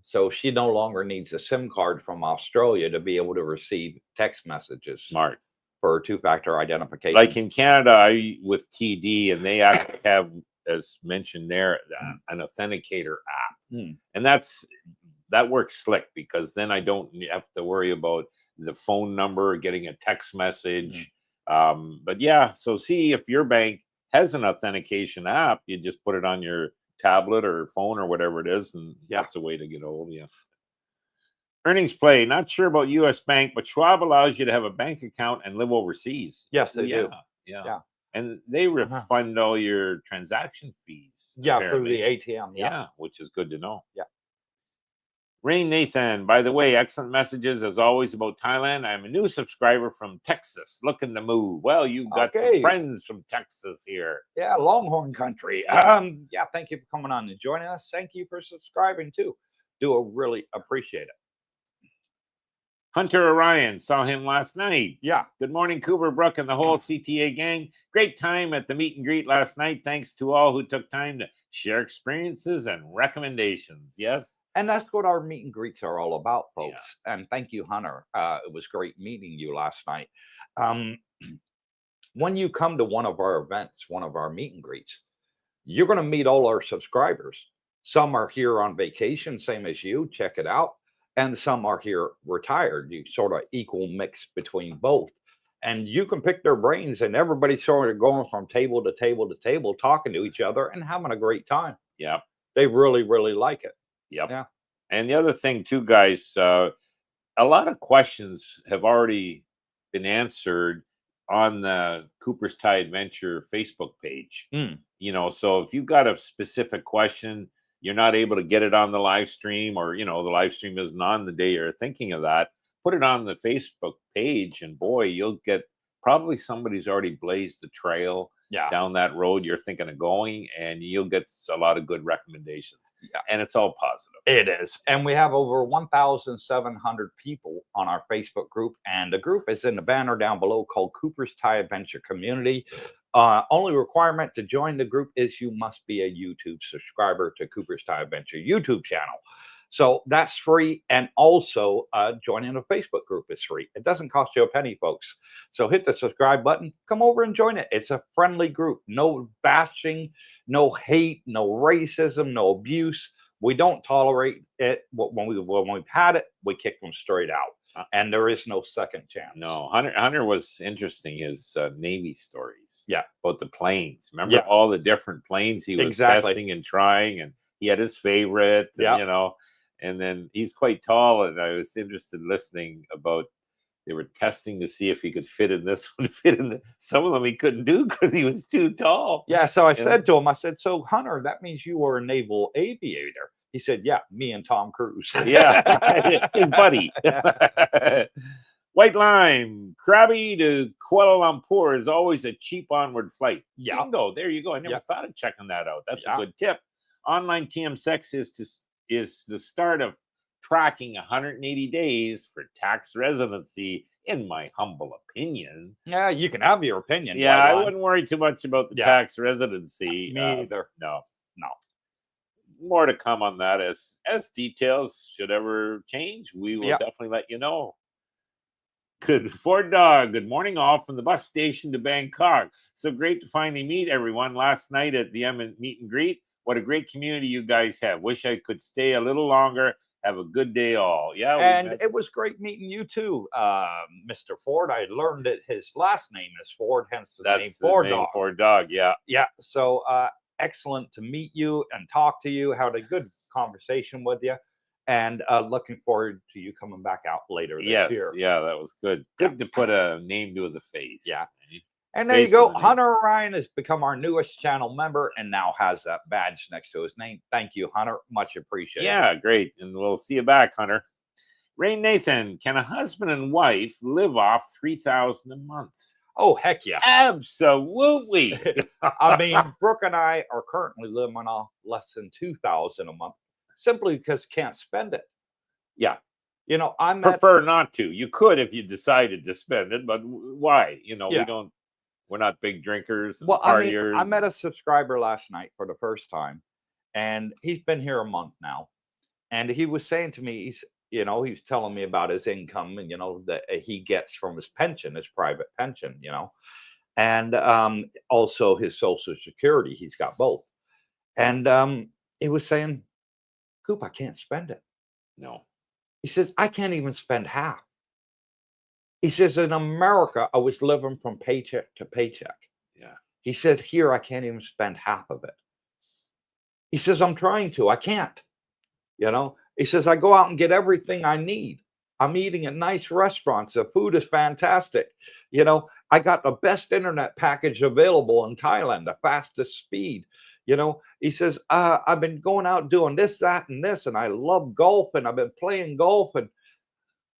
Speaker 1: So she no longer needs a SIM card from Australia to be able to receive text messages.
Speaker 2: Smart.
Speaker 1: For two-factor identification.
Speaker 2: Like in Canada, with TD, and they actually have, as mentioned there, an authenticator app. And that works slick, because then I don't have to worry about the phone number, getting a text message. But yeah, so see if your bank has an authentication app, you just put it on your tablet or phone or whatever it is, and that's a way to get hold of you. Earnings play. Not sure about U.S. Bank, but Schwab allows you to have a bank account and live overseas.
Speaker 1: Yes, they do.
Speaker 2: Yeah. And they refund all your transaction fees.
Speaker 1: Yeah, through the ATM.
Speaker 2: Yeah, which is good to know.
Speaker 1: Yeah.
Speaker 2: Rain Nathan, by the way, excellent messages as always about Thailand. I'm a new subscriber from Texas, looking to move. Well, you've got some friends from Texas here.
Speaker 1: Yeah, Longhorn country. Yeah, thank you for coming on and joining us. Thank you for subscribing too. Do really appreciate it.
Speaker 2: Hunter Orion, saw him last night.
Speaker 1: Yeah.
Speaker 2: Good morning, Cooper, Brooke, and the whole CTA gang. Great time at the meet and greet last night. Thanks to all who took time to share experiences and recommendations. Yes.
Speaker 1: And that's what our meet and greets are all about, folks. Yeah. And thank you, Hunter. It was great meeting you last night. When you come to one of our events, one of our meet and greets, you're going to meet all our subscribers. Some are here on vacation, same as you. Check it out. And some are here retired. You sort of equal mix between both. And you can pick their brains, and everybody's sort of going from table to table to table, talking to each other and having a great time.
Speaker 2: Yeah.
Speaker 1: They really, really like it.
Speaker 2: Yep.
Speaker 1: Yeah.
Speaker 2: And the other thing too, guys, a lot of questions have already been answered on the Cooper's Thai Adventure Facebook page. You know, so if you've got a specific question, you're not able to get it on the live stream, or, you know, the live stream isn't on the day you're thinking of that, put it on the Facebook page, and boy, you'll get probably somebody's already blazed the trail down that road you're thinking of going, and you'll get a lot of good recommendations. Yeah. And it's all positive.
Speaker 1: It is. And we have over 1,700 people on our Facebook group, and the group is in the banner down below called Cooper's Thai Adventure Community. Only requirement to join the group is you must be a YouTube subscriber to Cooper's Thai Adventure YouTube channel. So that's free. And also joining a Facebook group is free. It doesn't cost you a penny, folks. So hit the subscribe button. Come over and join it. It's a friendly group. No bashing, no hate, no racism, no abuse. We don't tolerate it. When we've had it, we kick them straight out. And there is no second chance.
Speaker 2: No, Hunter was interesting, his Navy stories.
Speaker 1: Yeah.
Speaker 2: About the planes. Remember all the different planes he was testing and trying, and he had his favorite, and, you know, and then he's quite tall, and I was interested in listening about, they were testing to see if he could fit in this one, some of them he couldn't do because he was too tall.
Speaker 1: Yeah, so I said to him, I said, so Hunter, that means you were a naval aviator. He said, yeah, me and Tom Cruise.
Speaker 2: Yeah, his buddy. White Line, Krabi to Kuala Lumpur is always a cheap onward flight.
Speaker 1: Yeah.
Speaker 2: Bingo, there you go. I never thought of checking that out. That's a good tip. Online TM6 is the start of tracking 180 days for tax residency, in my humble opinion.
Speaker 1: Yeah, you can have your opinion.
Speaker 2: Yeah, I wouldn't worry too much about the tax residency.
Speaker 1: Me either.
Speaker 2: No. More to come on that as details should ever change. We will definitely let you know. Good Ford Dog. Good morning, all from the bus station to Bangkok. So great to finally meet everyone last night at the meet and greet. What a great community you guys have. Wish I could stay a little longer. Have a good day, all. Yeah,
Speaker 1: and it was great meeting you too, Mr. Ford. I learned that his last name is Ford, hence the name Ford Dog.
Speaker 2: Ford Dog, yeah.
Speaker 1: So excellent to meet you and talk to you. Had a good conversation with you, and looking forward to you coming back out later this year.
Speaker 2: Yeah, that was good. Good to put a name to the face.
Speaker 1: Yeah. And there you go. Hunter Ryan has become our newest channel member and now has that badge next to his name. Thank you, Hunter. Much appreciated.
Speaker 2: Yeah, great. And we'll see you back, Hunter. Rain Nathan, can a husband and wife live off $3,000 a month?
Speaker 1: Oh, heck yeah.
Speaker 2: Absolutely.
Speaker 1: I mean, Brooke and I are currently living on less than $2,000 a month simply because can't spend it.
Speaker 2: Yeah.
Speaker 1: You know, I
Speaker 2: prefer not to. You could if you decided to spend it, but why? You know,
Speaker 1: Yeah.
Speaker 2: we're not big drinkers and
Speaker 1: Well, I mean,
Speaker 2: partiers.
Speaker 1: I met a subscriber last night for the first time, and he's been here a month now. And he was saying to me, he was telling me about his income and, that he gets from his pension, his private pension, and also his Social Security. He's got both. And he was saying, Coop, I can't spend it.
Speaker 2: No.
Speaker 1: He says, I can't even spend half. He says, in America, I was living from paycheck to paycheck.
Speaker 2: Yeah.
Speaker 1: He says, here, I can't even spend half of it. He says, I'm trying to. I can't. He says, I go out and get everything I need. I'm eating at nice restaurants. The food is fantastic. I got the best internet package available in Thailand, the fastest speed. He says, I've been going out doing this, that, and this, and I love golf, and I've been playing golf, and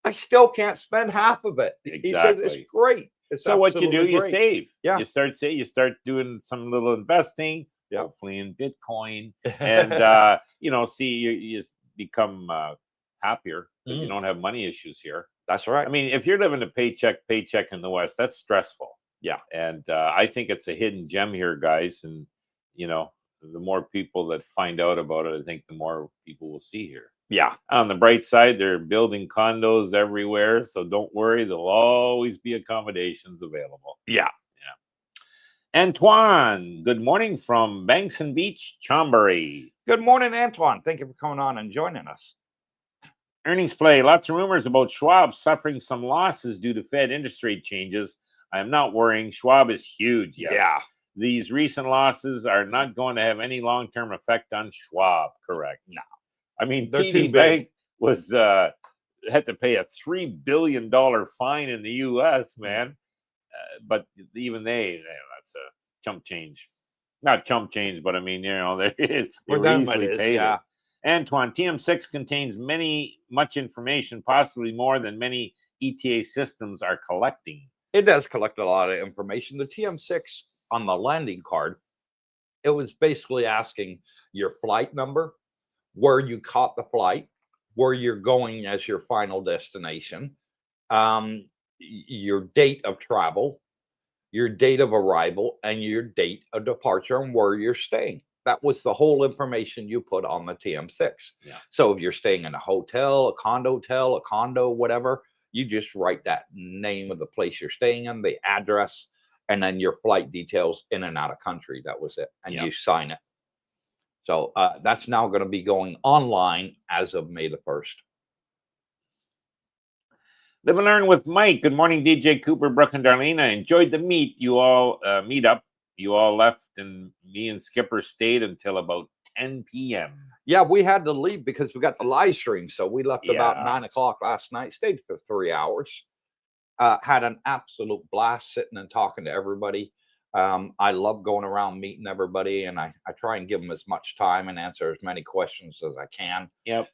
Speaker 1: I still can't spend half of it.
Speaker 2: Exactly.
Speaker 1: He says, it's great.
Speaker 2: So what you do, you
Speaker 1: great.
Speaker 2: save.
Speaker 1: Yeah.
Speaker 2: You start doing some little investing,
Speaker 1: yeah.
Speaker 2: hopefully in Bitcoin, and you become happier because you don't have money issues here.
Speaker 1: That's right.
Speaker 2: I mean, if you're living a paycheck in the West, that's stressful.
Speaker 1: Yeah.
Speaker 2: And I think it's a hidden gem here, guys. And the more people that find out about it, I think the more people will see here.
Speaker 1: Yeah.
Speaker 2: On the bright side, they're building condos everywhere, so don't worry. There'll always be accommodations available.
Speaker 1: Yeah.
Speaker 2: Yeah. Antoine, good morning from Bankson Beach, Chonburi.
Speaker 1: Good morning, Antoine. Thank you for coming on and joining us.
Speaker 2: Earnings play. Lots of rumors about Schwab suffering some losses due to Fed interest rate changes. I am not worrying. Schwab is huge. Yes. Yeah. These recent losses are not going to have any long-term effect on Schwab. Correct.
Speaker 1: No.
Speaker 2: I mean, TD Bank was had to pay a $3 billion fine in the U.S., man. But even that's a chump change. Not chump change, but I mean, they were easily paid. Yeah. Antoine, TM6 contains much information, possibly more than many ETA systems are collecting.
Speaker 1: It does collect a lot of information. The TM6 on the landing card, it was basically asking your flight number, where you caught the flight, where you're going as your final destination, your date of travel, your date of arrival, and your date of departure, and where you're staying. That was the whole information you put on the TM6.
Speaker 2: Yeah.
Speaker 1: So if you're staying in a hotel, a condo, whatever, you just write that name of the place you're staying in, the address, and then your flight details in and out of country. That was it. And you sign it. So that's now going to be going online as of May the 1st.
Speaker 2: Live and learn with Mike. Good morning, DJ Cooper, Brooke, and Darlene. I enjoyed the meet up. You all left, and me and Skipper stayed until about 10 p.m.
Speaker 1: Yeah, we had to leave because we got the live stream. So we left about 9 o'clock last night, stayed for 3 hours. Had an absolute blast sitting and talking to everybody. I love going around meeting everybody, and I try and give them as much time and answer as many questions as I can.
Speaker 2: Yep.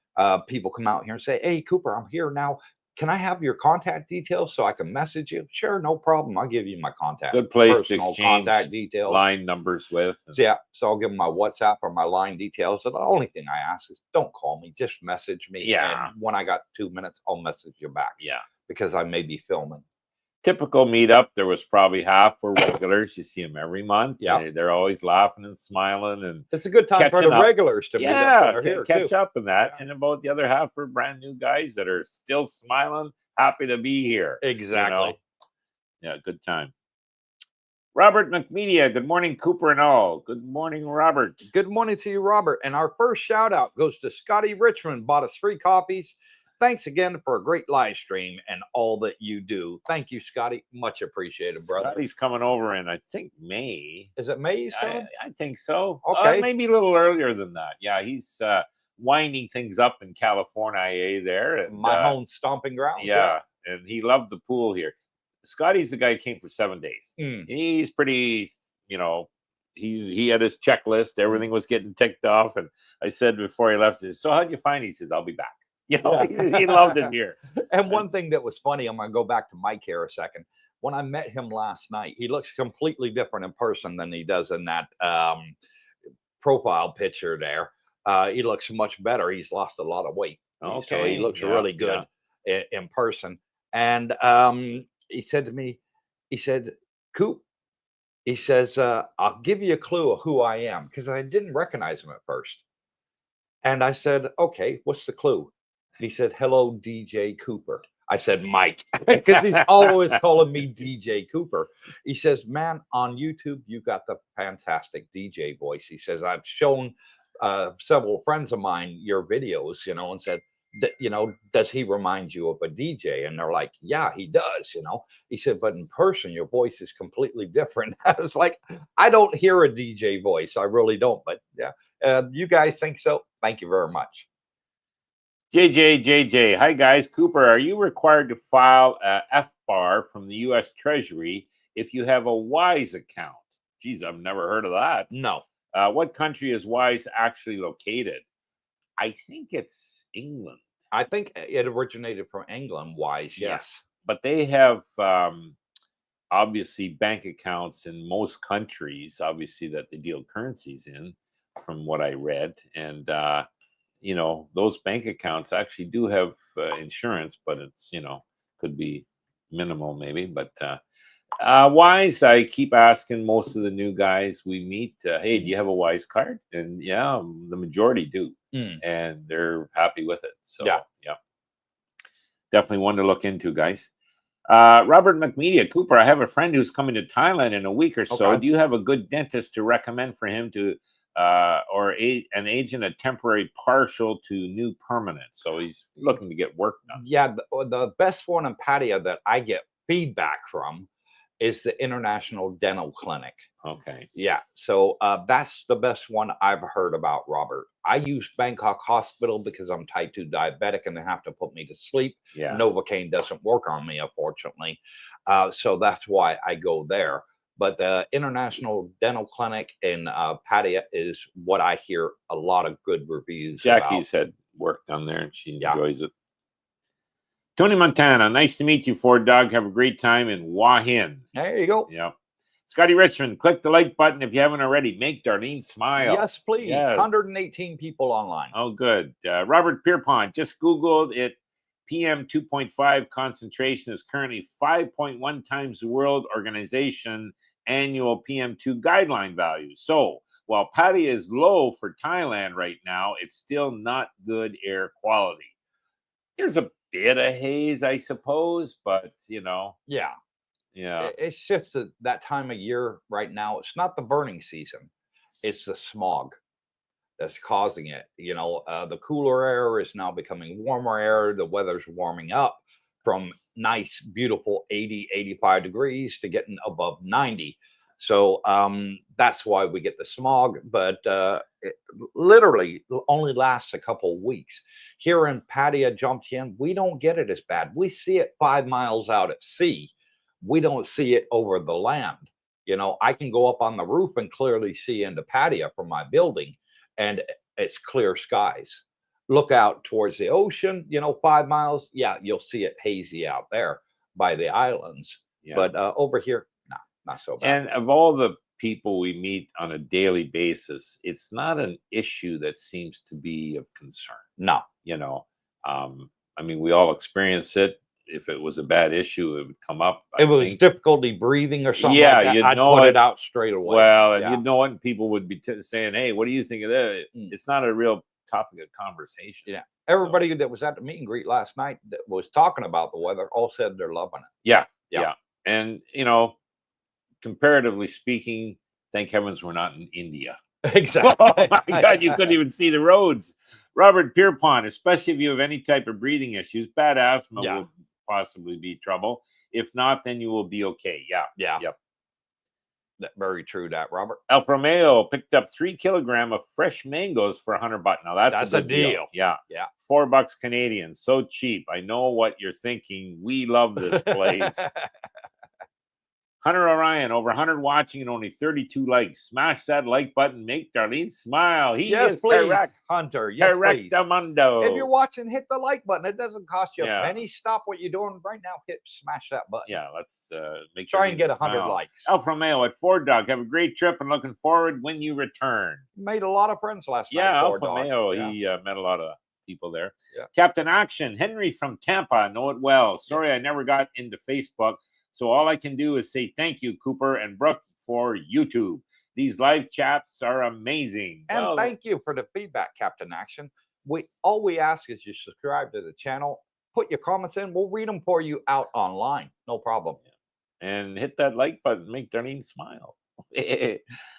Speaker 1: People come out here and say, hey, Cooper, I'm here now. Can I have your contact details so I can message you? Sure, no problem. I'll give you my contact.
Speaker 2: Good place to exchange
Speaker 1: contact details,
Speaker 2: line numbers with.
Speaker 1: Yeah, so I'll give them my WhatsApp or my line details. And the only thing I ask is don't call me, just message me.
Speaker 2: Yeah.
Speaker 1: And when I got 2 minutes, I'll message you back.
Speaker 2: Yeah.
Speaker 1: Because I may be filming.
Speaker 2: Typical meetup, there was probably half were regulars. You see them every month.
Speaker 1: Yeah.
Speaker 2: They're always laughing and smiling. And
Speaker 1: it's a good time for the regulars to meet up.
Speaker 2: Catch up in that. Yeah. And about the other half are brand new guys that are still smiling, happy to be here.
Speaker 1: Exactly.
Speaker 2: Yeah, good time. Robert McMedia, good morning, Cooper and all. Good morning, Robert.
Speaker 1: Good morning to you, Robert. And our first shout out goes to Scotty Richmond, bought us 3 copies. Thanks again for a great live stream and all that you do. Thank you, Scotty. Much appreciated, brother.
Speaker 2: Scotty's coming over in, I think, May.
Speaker 1: Is it May he's coming?
Speaker 2: I think so.
Speaker 1: Okay.
Speaker 2: Maybe a little earlier than that. Yeah, he's winding things up in California there. And,
Speaker 1: my home stomping ground.
Speaker 2: Yeah, and he loved the pool here. Scotty's the guy who came for 7 days. He's pretty, he had his checklist. Everything was getting ticked off. And I said before he left, so how'd you find it? He says, I'll be back. He loved it here.
Speaker 1: And one thing that was funny, I'm going to go back to Mike here a second. when I met him last night, he looks completely different in person than he does in that profile picture there. He looks much better. He's lost a lot of weight.
Speaker 2: Okay.
Speaker 1: So he looks really good in person. And he said to me, he said, Coop, he says, I'll give you a clue of who I am, because I didn't recognize him at first. And I said, okay, what's the clue? He said, hello, DJ Cooper. I said, Mike, because he's always calling me DJ Cooper. He says, man, on YouTube, you got the fantastic DJ voice. He says, I've shown several friends of mine your videos, you know, and said, you know, does he remind you of a DJ? And they're like, yeah, he does, you know. He said, but in person, your voice is completely different. I was like, I don't hear a DJ voice. I really don't. But yeah, you guys think so? Thank you very much.
Speaker 2: JJ, hi guys. Cooper, are you required to file a FBAR from the U.S. Treasury if you have a WISE account? Geez, I've never heard of that.
Speaker 1: No.
Speaker 2: What country is WISE actually located? I think it's England.
Speaker 1: I think it originated from England, WISE, yes.
Speaker 2: But they have obviously bank accounts in most countries, obviously, that they deal currencies in, from what I read. And you know, those bank accounts actually do have insurance, but it's, you know, could be minimal maybe. But WISE, I keep asking most of the new guys we meet, hey, do you have a WISE card? And yeah, the majority do. And they're happy with it. So yeah, definitely one to look into, guys. Robert McMedia, Cooper, I have a friend who's coming to Thailand in a week or so. Do you have a good dentist to recommend for him to or an agent, a temporary partial to new permanent? So he's looking to get work done.
Speaker 1: Yeah, the best one in Pattaya that I get feedback from is the International Dental Clinic.
Speaker 2: Okay.
Speaker 1: Yeah, so that's the best one I've heard about, Robert. I use Bangkok Hospital because I'm type 2 diabetic and they have to put me to sleep.
Speaker 2: Yeah.
Speaker 1: Novocaine doesn't work on me, unfortunately. So that's why I go there. But the International Dental Clinic in Pattaya is what I hear a lot of good reviews
Speaker 2: Jackie's
Speaker 1: about.
Speaker 2: had work done there and she enjoys it. Tony Montana, nice to meet you, Ford Dog. Have a great time in Hua Hin.
Speaker 1: There you go.
Speaker 2: Yeah. Scotty Richmond, click the like button if you haven't already. Make Darlene smile.
Speaker 1: Yes, please. Yes. 118 people online.
Speaker 2: Oh, good. Robert Pierpont, just Googled it. PM 2.5 concentration is currently 5.1 times the World Organization annual PM2 guideline value. So while Pattaya is low for Thailand right now, it's still not good air quality. There's a bit of haze, I suppose, but you know.
Speaker 1: Yeah.
Speaker 2: Yeah.
Speaker 1: It shifts at that time of year right now. It's not the burning season. It's the smog that's causing it. You know, the cooler air is now becoming warmer air. The weather's warming up from nice, beautiful 80, 85 degrees to getting above 90. So that's why we get the smog, but it literally only lasts a couple of weeks. Here in Pattaya, Jomtien, we don't get it as bad. We see it 5 miles out at sea. We don't see it over the land. You know, I can go up on the roof and clearly see into Pattaya from my building, and it's clear skies. Look out towards the ocean, you know, 5 miles. Yeah, you'll see it hazy out there by the islands. Yeah. But over here, no, not so bad.
Speaker 2: And of all the people we meet on a daily basis, it's not an issue that seems to be of concern.
Speaker 1: No.
Speaker 2: You know, I mean, we all experience it. If it was a bad issue, it would come up.
Speaker 1: It was difficulty breathing or something.
Speaker 2: Yeah,
Speaker 1: like that,
Speaker 2: you'd
Speaker 1: I'd
Speaker 2: know
Speaker 1: put it out straight away.
Speaker 2: Well, and you'd know it, and people would be saying, "Hey, what do you think of that?" It's not a real topic of conversation.
Speaker 1: Yeah, everybody that was at the meet and greet last night that was talking about the weather all said they're loving it.
Speaker 2: Yeah. And you know, comparatively speaking, thank heavens we're not in India.
Speaker 1: Exactly.
Speaker 2: Oh my God, you couldn't even see the roads. Robert Pierpont, especially if you have any type of breathing issues, bad asthma would possibly be trouble. If not, then you will be okay. Yep.
Speaker 1: Very true, that Robert.
Speaker 2: Alfa Romeo picked up 3 kilograms of fresh mangoes for $100. Now that's a deal. Yeah. $4 Canadian, so cheap. I know what you're thinking. We love this place. Hunter Orion, over 100 watching and only 32 likes. Smash that like button. Make Darlene smile. He is
Speaker 1: please,
Speaker 2: correct.
Speaker 1: Hunter. Yes, please.
Speaker 2: Correctamundo.
Speaker 1: If you're watching, hit the like button. It doesn't cost you
Speaker 2: Yeah.
Speaker 1: a penny. Stop what you're doing right now. Smash that button.
Speaker 2: Yeah, let's make
Speaker 1: Try
Speaker 2: Darlene
Speaker 1: and get 100
Speaker 2: smile.
Speaker 1: likes.
Speaker 2: Alpha Romeo at Ford Dog. Have a great trip and looking forward when you return.
Speaker 1: Made a lot of friends last night.
Speaker 2: Yeah,
Speaker 1: Ford
Speaker 2: Alpha
Speaker 1: Dog.
Speaker 2: Romeo.
Speaker 1: Yeah.
Speaker 2: He met a lot of people there.
Speaker 1: Yeah.
Speaker 2: Captain Action, Henry from Tampa. I know it well. Sorry, I never got into Facebook. So all I can do is say thank you, Cooper and Brooke, for YouTube. These live chats are amazing.
Speaker 1: And thank you for the feedback, Captain Action. All we ask is you subscribe to the channel, put your comments in. We'll read them for you out online. No problem.
Speaker 2: And hit that like button. Make Darlene smile.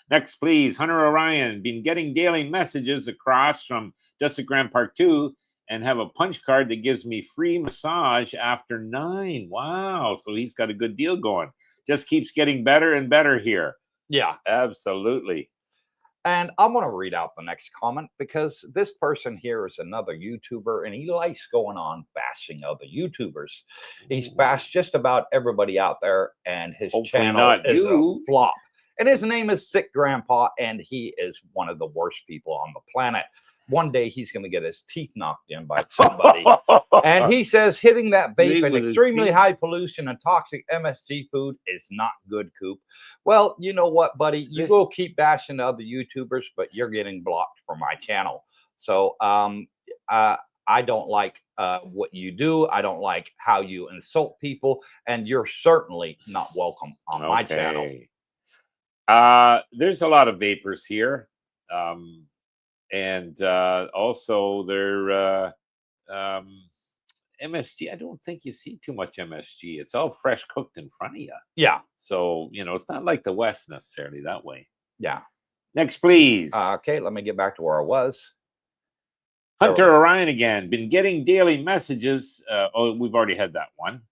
Speaker 2: Next, please. Hunter Orion. Been getting daily messages across from Dusty Grand Park 2 and have a punch card that gives me free massage after 9. Wow. So he's got a good deal going. Just keeps getting better and better here.
Speaker 1: Yeah.
Speaker 2: Absolutely.
Speaker 1: And I'm going to read out the next comment because this person here is another YouTuber and he likes going on bashing other YouTubers. He's bashed just about everybody out there and his channel is a flop. And his name is Sick Grandpa and he is one of the worst people on the planet. One day he's going to get his teeth knocked in by somebody. And he says hitting that vape in extremely high pollution and toxic MSG food is not good, Coop. Well, you know what, buddy? You will keep bashing other YouTubers, but you're getting blocked from my channel. So I don't like what you do. I don't like how you insult people. And you're certainly not welcome on my channel.
Speaker 2: There's a lot of vapors here. And also their MSG. I don't think you see too much MSG. It's all fresh cooked in front of you.
Speaker 1: Yeah.
Speaker 2: So, you know, it's not like the West necessarily that way.
Speaker 1: Yeah.
Speaker 2: Next, please.
Speaker 1: Okay, let me get back to where I was.
Speaker 2: Hunter Orion again. Been getting daily messages. Oh, we've already had that one.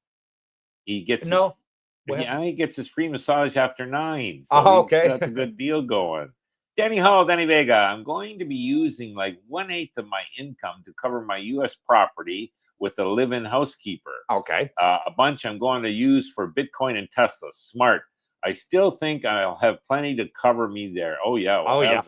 Speaker 2: He gets he gets his free massage after 9. So
Speaker 1: okay.
Speaker 2: That's a good deal going. Danny Hall, Danny Vega, I'm going to be using like 1/8 of my income to cover my U.S. property with a live-in housekeeper.
Speaker 1: Okay.
Speaker 2: A bunch I'm going to use for Bitcoin and Tesla. Smart. I still think I'll have plenty to cover me there. Oh, yeah. Well,
Speaker 1: yeah.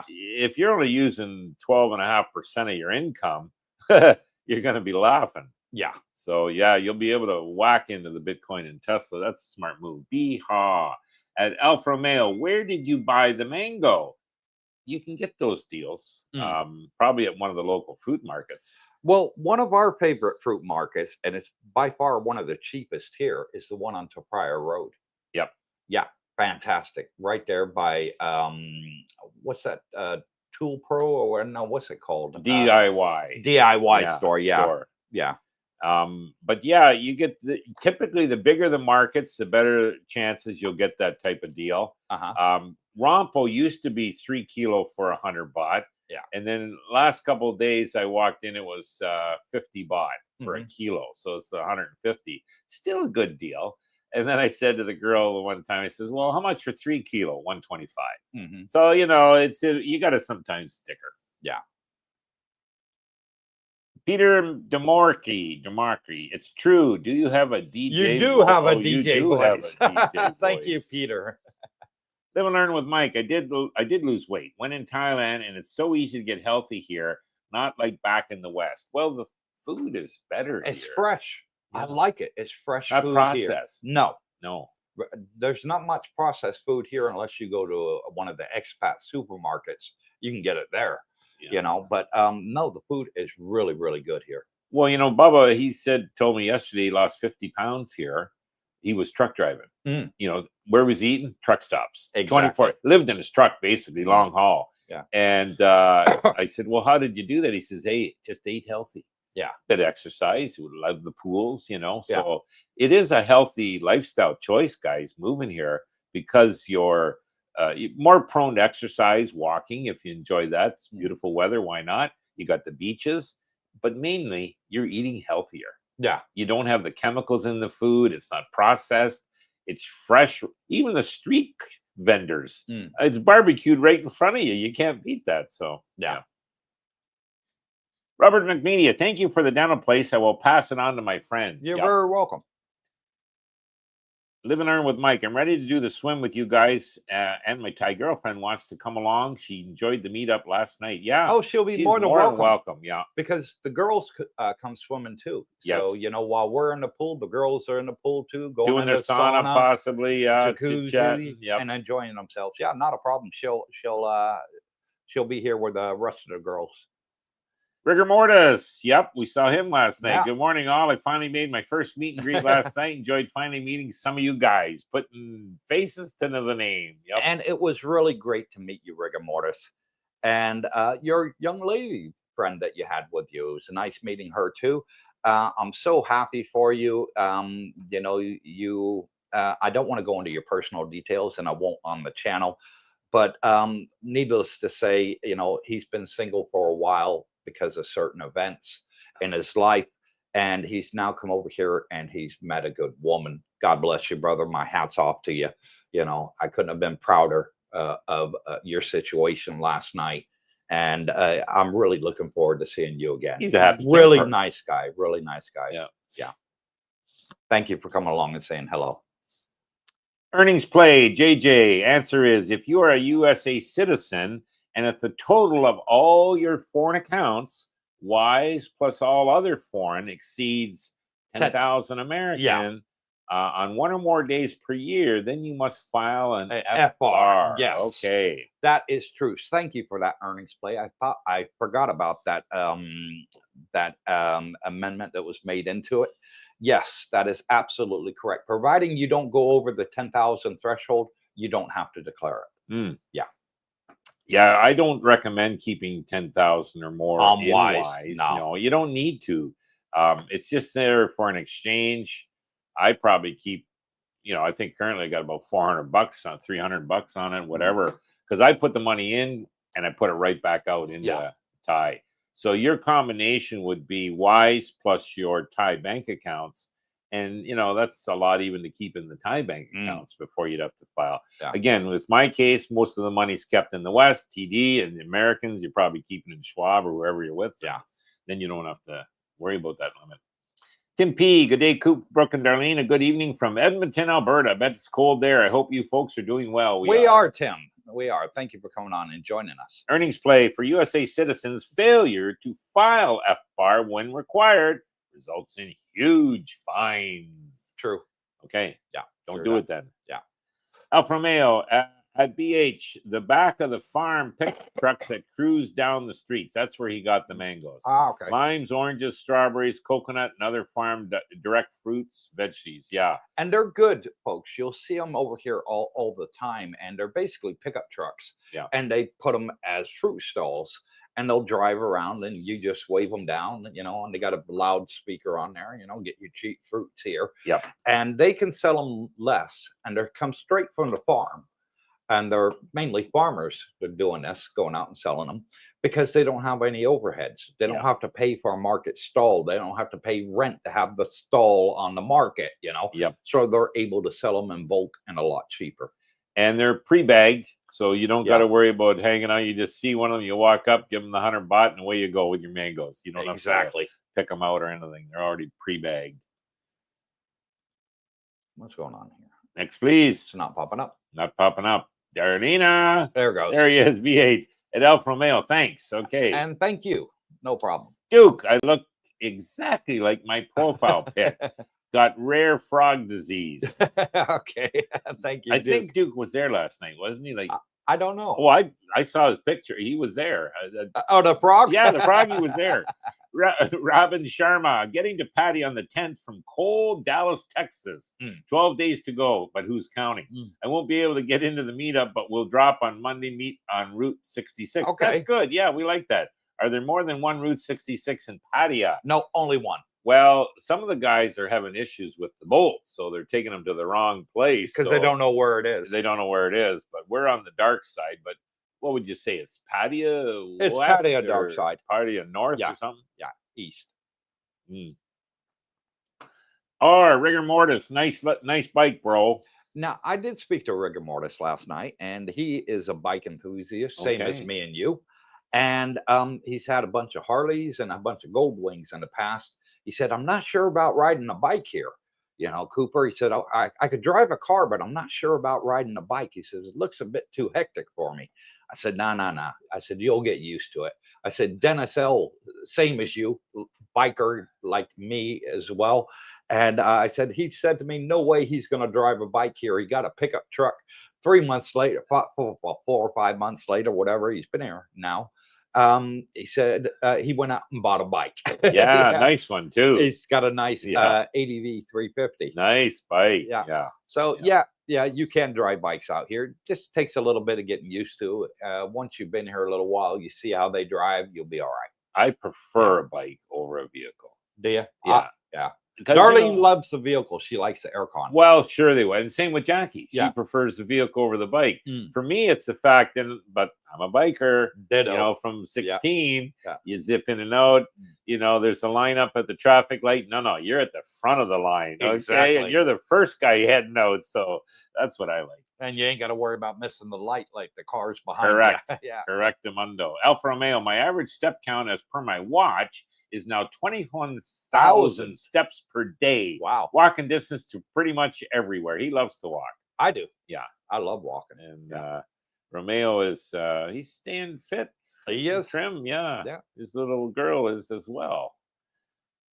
Speaker 2: If you're only using 12.5% of your income, you're going to be laughing.
Speaker 1: Yeah.
Speaker 2: So, yeah, you'll be able to whack into the Bitcoin and Tesla. That's a smart move. Bee-haw. At Alfa Romeo, where did you buy the mango? You can get those deals probably at one of the local fruit markets.
Speaker 1: Well, one of our favorite fruit markets, and it's by far one of the cheapest here, is the one on Toprior Road.
Speaker 2: Yep.
Speaker 1: Yeah, fantastic. Right there by, what's that, Tool Pro or no, what's it called? DIY store, yeah. Yeah.
Speaker 2: But yeah, you get typically the bigger the markets, the better chances you'll get that type of deal. Rompo used to be 3 kilo for 100 baht.
Speaker 1: Yeah.
Speaker 2: And then last couple of days I walked in, it was 50 baht for a kilo. So it's 150. Still a good deal. And then I said to the girl one time, I says, well, how much for 3 kilo? 125. So, you know, you got to sometimes sticker.
Speaker 1: Yeah.
Speaker 2: Peter Demarchi, it's true. Do you have a DJ?
Speaker 1: You do have a DJ voice.
Speaker 2: Thank
Speaker 1: you, Peter.
Speaker 2: Live and learn with Mike. I did lose weight. Went in Thailand, and it's so easy to get healthy here. Not like back in the West. Well, the food is better.
Speaker 1: It's fresh. Yeah. I like it. It's fresh
Speaker 2: not
Speaker 1: food
Speaker 2: processed.
Speaker 1: Here. No.
Speaker 2: There's
Speaker 1: not much processed food here unless you go to one of the expat supermarkets. You can get it there. Yeah. You know, but no, the food is really, really good here.
Speaker 2: Well, you know, Bubba, told me yesterday he lost 50 pounds here. He was truck driving. You know, where was he eating? Truck stops.
Speaker 1: Exactly.
Speaker 2: 24. Lived in his truck, basically, long haul.
Speaker 1: Yeah.
Speaker 2: And I said, well, how did you do that? He says, hey, just ate healthy.
Speaker 1: Yeah.
Speaker 2: Did exercise. He would love the pools, you know. So it is a healthy lifestyle choice, guys, moving here because you're more prone to exercise, walking, if you enjoy that. It's beautiful weather. Why not? You got the beaches, but mainly you're eating healthier.
Speaker 1: Yeah.
Speaker 2: You don't have the chemicals in the food. It's not processed. It's fresh. Even the street vendors, it's barbecued right in front of you. You can't beat that. So, yeah. Robert McMedia, thank you for the dental place. I will pass it on to my friend.
Speaker 1: You're very welcome.
Speaker 2: Live and learn with Mike. I'm ready to do the swim with you guys, and my Thai girlfriend wants to come along. She enjoyed the meetup last night. Yeah.
Speaker 1: Oh, she'll be
Speaker 2: she's
Speaker 1: more than welcome.
Speaker 2: Yeah.
Speaker 1: Because the girls come swimming too. So,
Speaker 2: Yes.
Speaker 1: while we're in the pool, the girls are in the pool too, going
Speaker 2: doing
Speaker 1: in
Speaker 2: their
Speaker 1: the
Speaker 2: sauna, possibly,
Speaker 1: jacuzzi,
Speaker 2: yep.
Speaker 1: and enjoying themselves. Yeah, not a problem. She'll be here with the rest of the girls.
Speaker 2: Rigor Mortis. Yep, we saw him last night.
Speaker 1: Yeah.
Speaker 2: Good morning, all. I finally made my first meet and greet last night. Enjoyed finally meeting some of you guys, putting faces to the name. Yep.
Speaker 1: And it was really great to meet you, Rigor Mortis. And your young lady friend that you had with you, it was nice meeting her too. I'm so happy for you. I don't want to go into your personal details, and I won't on the channel. But needless to say, he's been single for a while because of certain events in his life. And he's now come over here and he's met a good woman. God bless you, brother. My hat's off to you. I couldn't have been prouder of your situation last night. And I'm really looking forward to seeing you again.
Speaker 2: He's a happy
Speaker 1: really
Speaker 2: camper.
Speaker 1: nice guy. Really nice guy.
Speaker 2: Yeah.
Speaker 1: Yeah. Thank you for coming along and saying hello.
Speaker 2: Earnings play, JJ. Answer is, if you are a USA citizen and if the total of all your foreign accounts, Wise plus all other foreign, exceeds 10,000 American on one or more days per year, then you must file an FR.
Speaker 1: Yes.
Speaker 2: Okay.
Speaker 1: That is true. Thank you for that earnings play. I forgot about that amendment that was made into it. Yes, that is absolutely correct. Providing you don't go over the 10,000 threshold, you don't have to declare it. Yeah.
Speaker 2: Yeah, I don't recommend keeping 10,000 or more in Wise. No, you don't need to. It's just there for an exchange. I probably keep, I think currently I got about $400 on $300 on it, whatever, because I put the money in and I put it right back out into Thai. So your combination would be Wise plus your Thai bank accounts. And, that's a lot even to keep in the Thai bank accounts before you'd have to file. Yeah. Again, with my case, most of the money's kept in the West, TD, and the Americans, you're probably keeping in Schwab or wherever you're with. Yeah. Then you don't have to worry about that limit. Tim P, good day, Coop, Brooke, and Darlene. A good evening from Edmonton, Alberta. I bet it's cold there. I hope you folks are doing well.
Speaker 1: We are, Tim. We are. Thank you for coming on and joining us.
Speaker 2: Earnings play for USA citizens. Failure to file FBAR when required results in huge fines.
Speaker 1: True.
Speaker 2: Okay. Yeah. Don't do it then.
Speaker 1: Yeah.
Speaker 2: Alfa Romeo at BH, the back of the farm pickup trucks that cruise down the streets. That's where he got the mangoes.
Speaker 1: Ah, okay.
Speaker 2: Limes, oranges, strawberries, coconut, and other farm direct fruits, veggies. Yeah.
Speaker 1: And they're good, folks. You'll see them over here all the time. And they're basically pickup trucks.
Speaker 2: Yeah.
Speaker 1: And they put them as fruit stalls. And they'll drive around and you just wave them down, and they got a loudspeaker on there, get your cheap fruits here.
Speaker 2: Yep.
Speaker 1: And they can sell them less. And they come straight from the farm. And they're mainly farmers that are doing this, going out and selling them because they don't have any overheads. They don't have to pay for a market stall. They don't have to pay rent to have the stall on the market,
Speaker 2: Yep.
Speaker 1: So they're able to sell them in bulk and a lot cheaper.
Speaker 2: And they're pre-bagged, so you don't got to worry about hanging out. You just see one of them, you walk up, give them the 100 baht, and away you go with your mangoes. You don't have to pick them out or anything. They're already pre-bagged.
Speaker 1: What's going on here?
Speaker 2: Next, please.
Speaker 1: It's not popping up.
Speaker 2: Not popping up. Darlena.
Speaker 1: There it goes.
Speaker 2: There he is, V8 at Alfa Romeo. Thanks. Okay.
Speaker 1: And thank you. No problem.
Speaker 2: Duke, I look exactly like my profile pic. Got rare frog disease.
Speaker 1: Okay. Thank you.
Speaker 2: I think Duke was there last night, wasn't he? Like,
Speaker 1: I don't know.
Speaker 2: Oh, I saw his picture. He was there.
Speaker 1: Oh, the frog?
Speaker 2: Yeah, the froggy was there. Robin Sharma getting to Patty on the 10th from cold Dallas, Texas. 12 days to go, but who's counting? I won't be able to get into the meetup, but we'll drop on Monday meet on Route 66.
Speaker 1: Okay.
Speaker 2: That's good. Yeah, we like that. Are there more than one Route 66 in Pattaya?
Speaker 1: No, only one.
Speaker 2: Well, some of the guys are having issues with the bolts, so they're taking them to the wrong place.
Speaker 1: Because they don't know where it is.
Speaker 2: They don't know where it is, but we're on the dark side. But what would you say? It's Pattaya
Speaker 1: It's
Speaker 2: west
Speaker 1: Pattaya dark side.
Speaker 2: Pattaya north or something?
Speaker 1: Yeah, east.
Speaker 2: Rigor Mortis, nice bike, bro.
Speaker 1: Now, I did speak to Rigor Mortis last night, and he is a bike enthusiast, same as me and you. And he's had a bunch of Harleys and a bunch of Gold Wings in the past. He said, I'm not sure about riding a bike here. you know, Cooper, he said, oh, I could drive a car, but I'm not sure about riding a bike. He says, it looks a bit too hectic for me. I said, no, no, no. I said, you'll get used to it. I said, Dennis L., same as you, biker like me as well. And I said, he said to me, no way he's going to drive a bike here. He got a pickup truck 3 months later, 4 or 5 months later, whatever. He's been here now. He said he went out and bought a bike.
Speaker 2: Yeah, nice one too.
Speaker 1: He's got a nice ADV 350.
Speaker 2: Nice bike.
Speaker 1: Yeah. So yeah, you can drive bikes out here. It just takes a little bit of getting used to. Once you've been here a little while, you see how they drive, you'll be all right.
Speaker 2: I prefer a bike over a vehicle.
Speaker 1: Do you?
Speaker 2: Yeah.
Speaker 1: Yeah.
Speaker 2: Because,
Speaker 1: Darlene loves the vehicle. She likes the aircon.
Speaker 2: Well, sure they would. And same with Jackie. She
Speaker 1: Yeah.
Speaker 2: prefers the vehicle over the bike. For me, it's the fact that, but I'm a biker,
Speaker 1: Ditto.
Speaker 2: you know, from 16,
Speaker 1: Yeah.
Speaker 2: you zip in and out, you know, there's a lineup at the traffic light. No, you're at the front of the line. Okay.
Speaker 1: Exactly.
Speaker 2: And you're the first guy heading out. So that's what I like.
Speaker 1: And you ain't got to worry about missing the light like the cars behind
Speaker 2: Correct.
Speaker 1: you. Yeah.
Speaker 2: Correctamundo. Alfa Romeo, my average step count as per my watch is now 21,000 steps per day.
Speaker 1: Wow.
Speaker 2: Walking distance to pretty much everywhere. He loves to walk.
Speaker 1: I do.
Speaker 2: Yeah.
Speaker 1: I love walking.
Speaker 2: And Romeo is he's staying fit.
Speaker 1: He is.
Speaker 2: Trim, yeah.
Speaker 1: Yeah.
Speaker 2: His little girl is as well.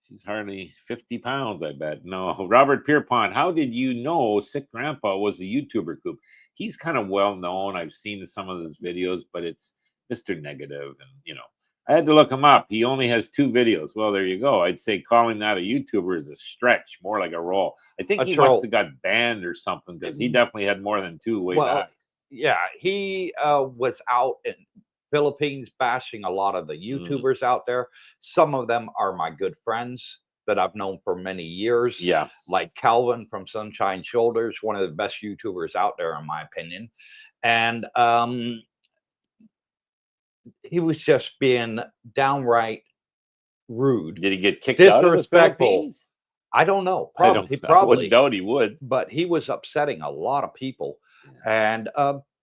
Speaker 2: She's hardly 50 pounds, I bet. No. Robert Pierpont, how did you know Sick Grandpa was a YouTuber, Coop? He's kind of well known. I've seen some of his videos, but it's Mr. Negative, and you know. I had to look him up. He only has 2 videos. Well, there you go. I'd say calling that a YouTuber is a stretch, more like a role. I think he must have got banned or something because he definitely had more than 2 way back.
Speaker 1: Yeah, he was out in Philippines bashing a lot of the YouTubers out there. Some of them are my good friends that I've known for many years.
Speaker 2: Yeah.
Speaker 1: Like Calvin from Sunshine Shoulders, one of the best YouTubers out there, in my opinion. And he was just being downright rude.
Speaker 2: Did he get kicked out of the Philippines?
Speaker 1: I don't know.
Speaker 2: He probably, I wouldn't doubt he would.
Speaker 1: But he was upsetting a lot of people, and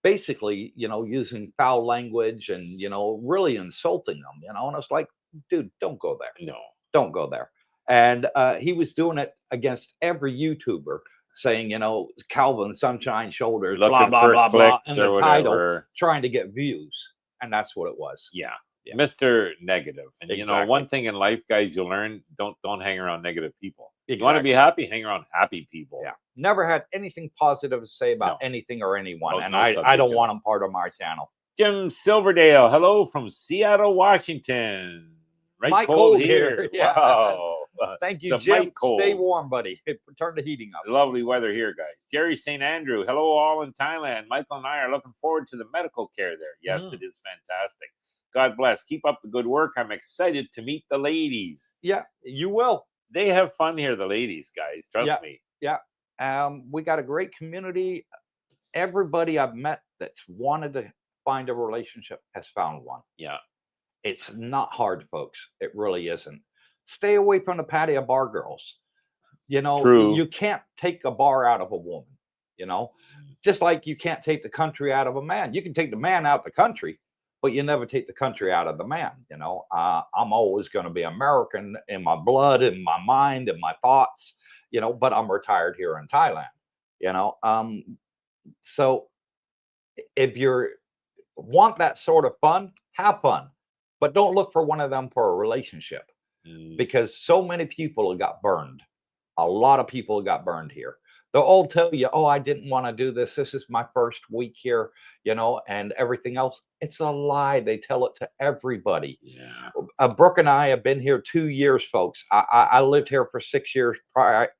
Speaker 1: basically, you know, using foul language and, you know, really insulting them. You know, and it's like, dude, don't go there.
Speaker 2: No,
Speaker 1: don't go there. And he was doing it against every YouTuber, saying, you know, Calvin Sunshine Shoulders, blah blah blah blah, in the title, trying to get views. And that's what it was.
Speaker 2: Yeah. Mr. Negative. And you know, one thing in life, guys, you'll learn, don't hang around negative people. You want to be happy, hang around happy people.
Speaker 1: Yeah. Never had anything positive to say about anything or anyone. And I don't want them part of my channel.
Speaker 2: Jim Silverdale, hello from Seattle, Washington. Right, cold here.
Speaker 1: Yeah.
Speaker 2: Wow.
Speaker 1: Thank you, Jim. Stay warm, buddy. Turn the heating up.
Speaker 2: Lovely weather here, guys. Jerry St. Andrew, hello all in Thailand. Michael and I are looking forward to the medical care there. Yes, it is fantastic. God bless. Keep up the good work. I'm excited to meet the ladies.
Speaker 1: Yeah, you will.
Speaker 2: They have fun here, the ladies, guys. Trust me.
Speaker 1: Yeah. We got a great community. Everybody I've met that's wanted to find a relationship has found one.
Speaker 2: Yeah.
Speaker 1: It's not hard, folks. It really isn't. Stay away from the patio bar girls. You know, you can't take a bar out of a woman, you know, just like you can't take the country out of a man. You can take the man out of the country, but you never take the country out of the man. You know, I'm always going to be American in my blood, in my mind, in my thoughts, you know, but I'm retired here in Thailand, you know. So if you want that sort of fun, have fun, but don't look for one of them for a relationship. Because so many people got burned. A lot of people got burned here. They'll all tell you, oh, I didn't want to do this. This is my first week here, you know, and everything else. It's a lie. They tell it to everybody. Yeah. Brooke and I have been here 2 years, folks. I lived here for 6 years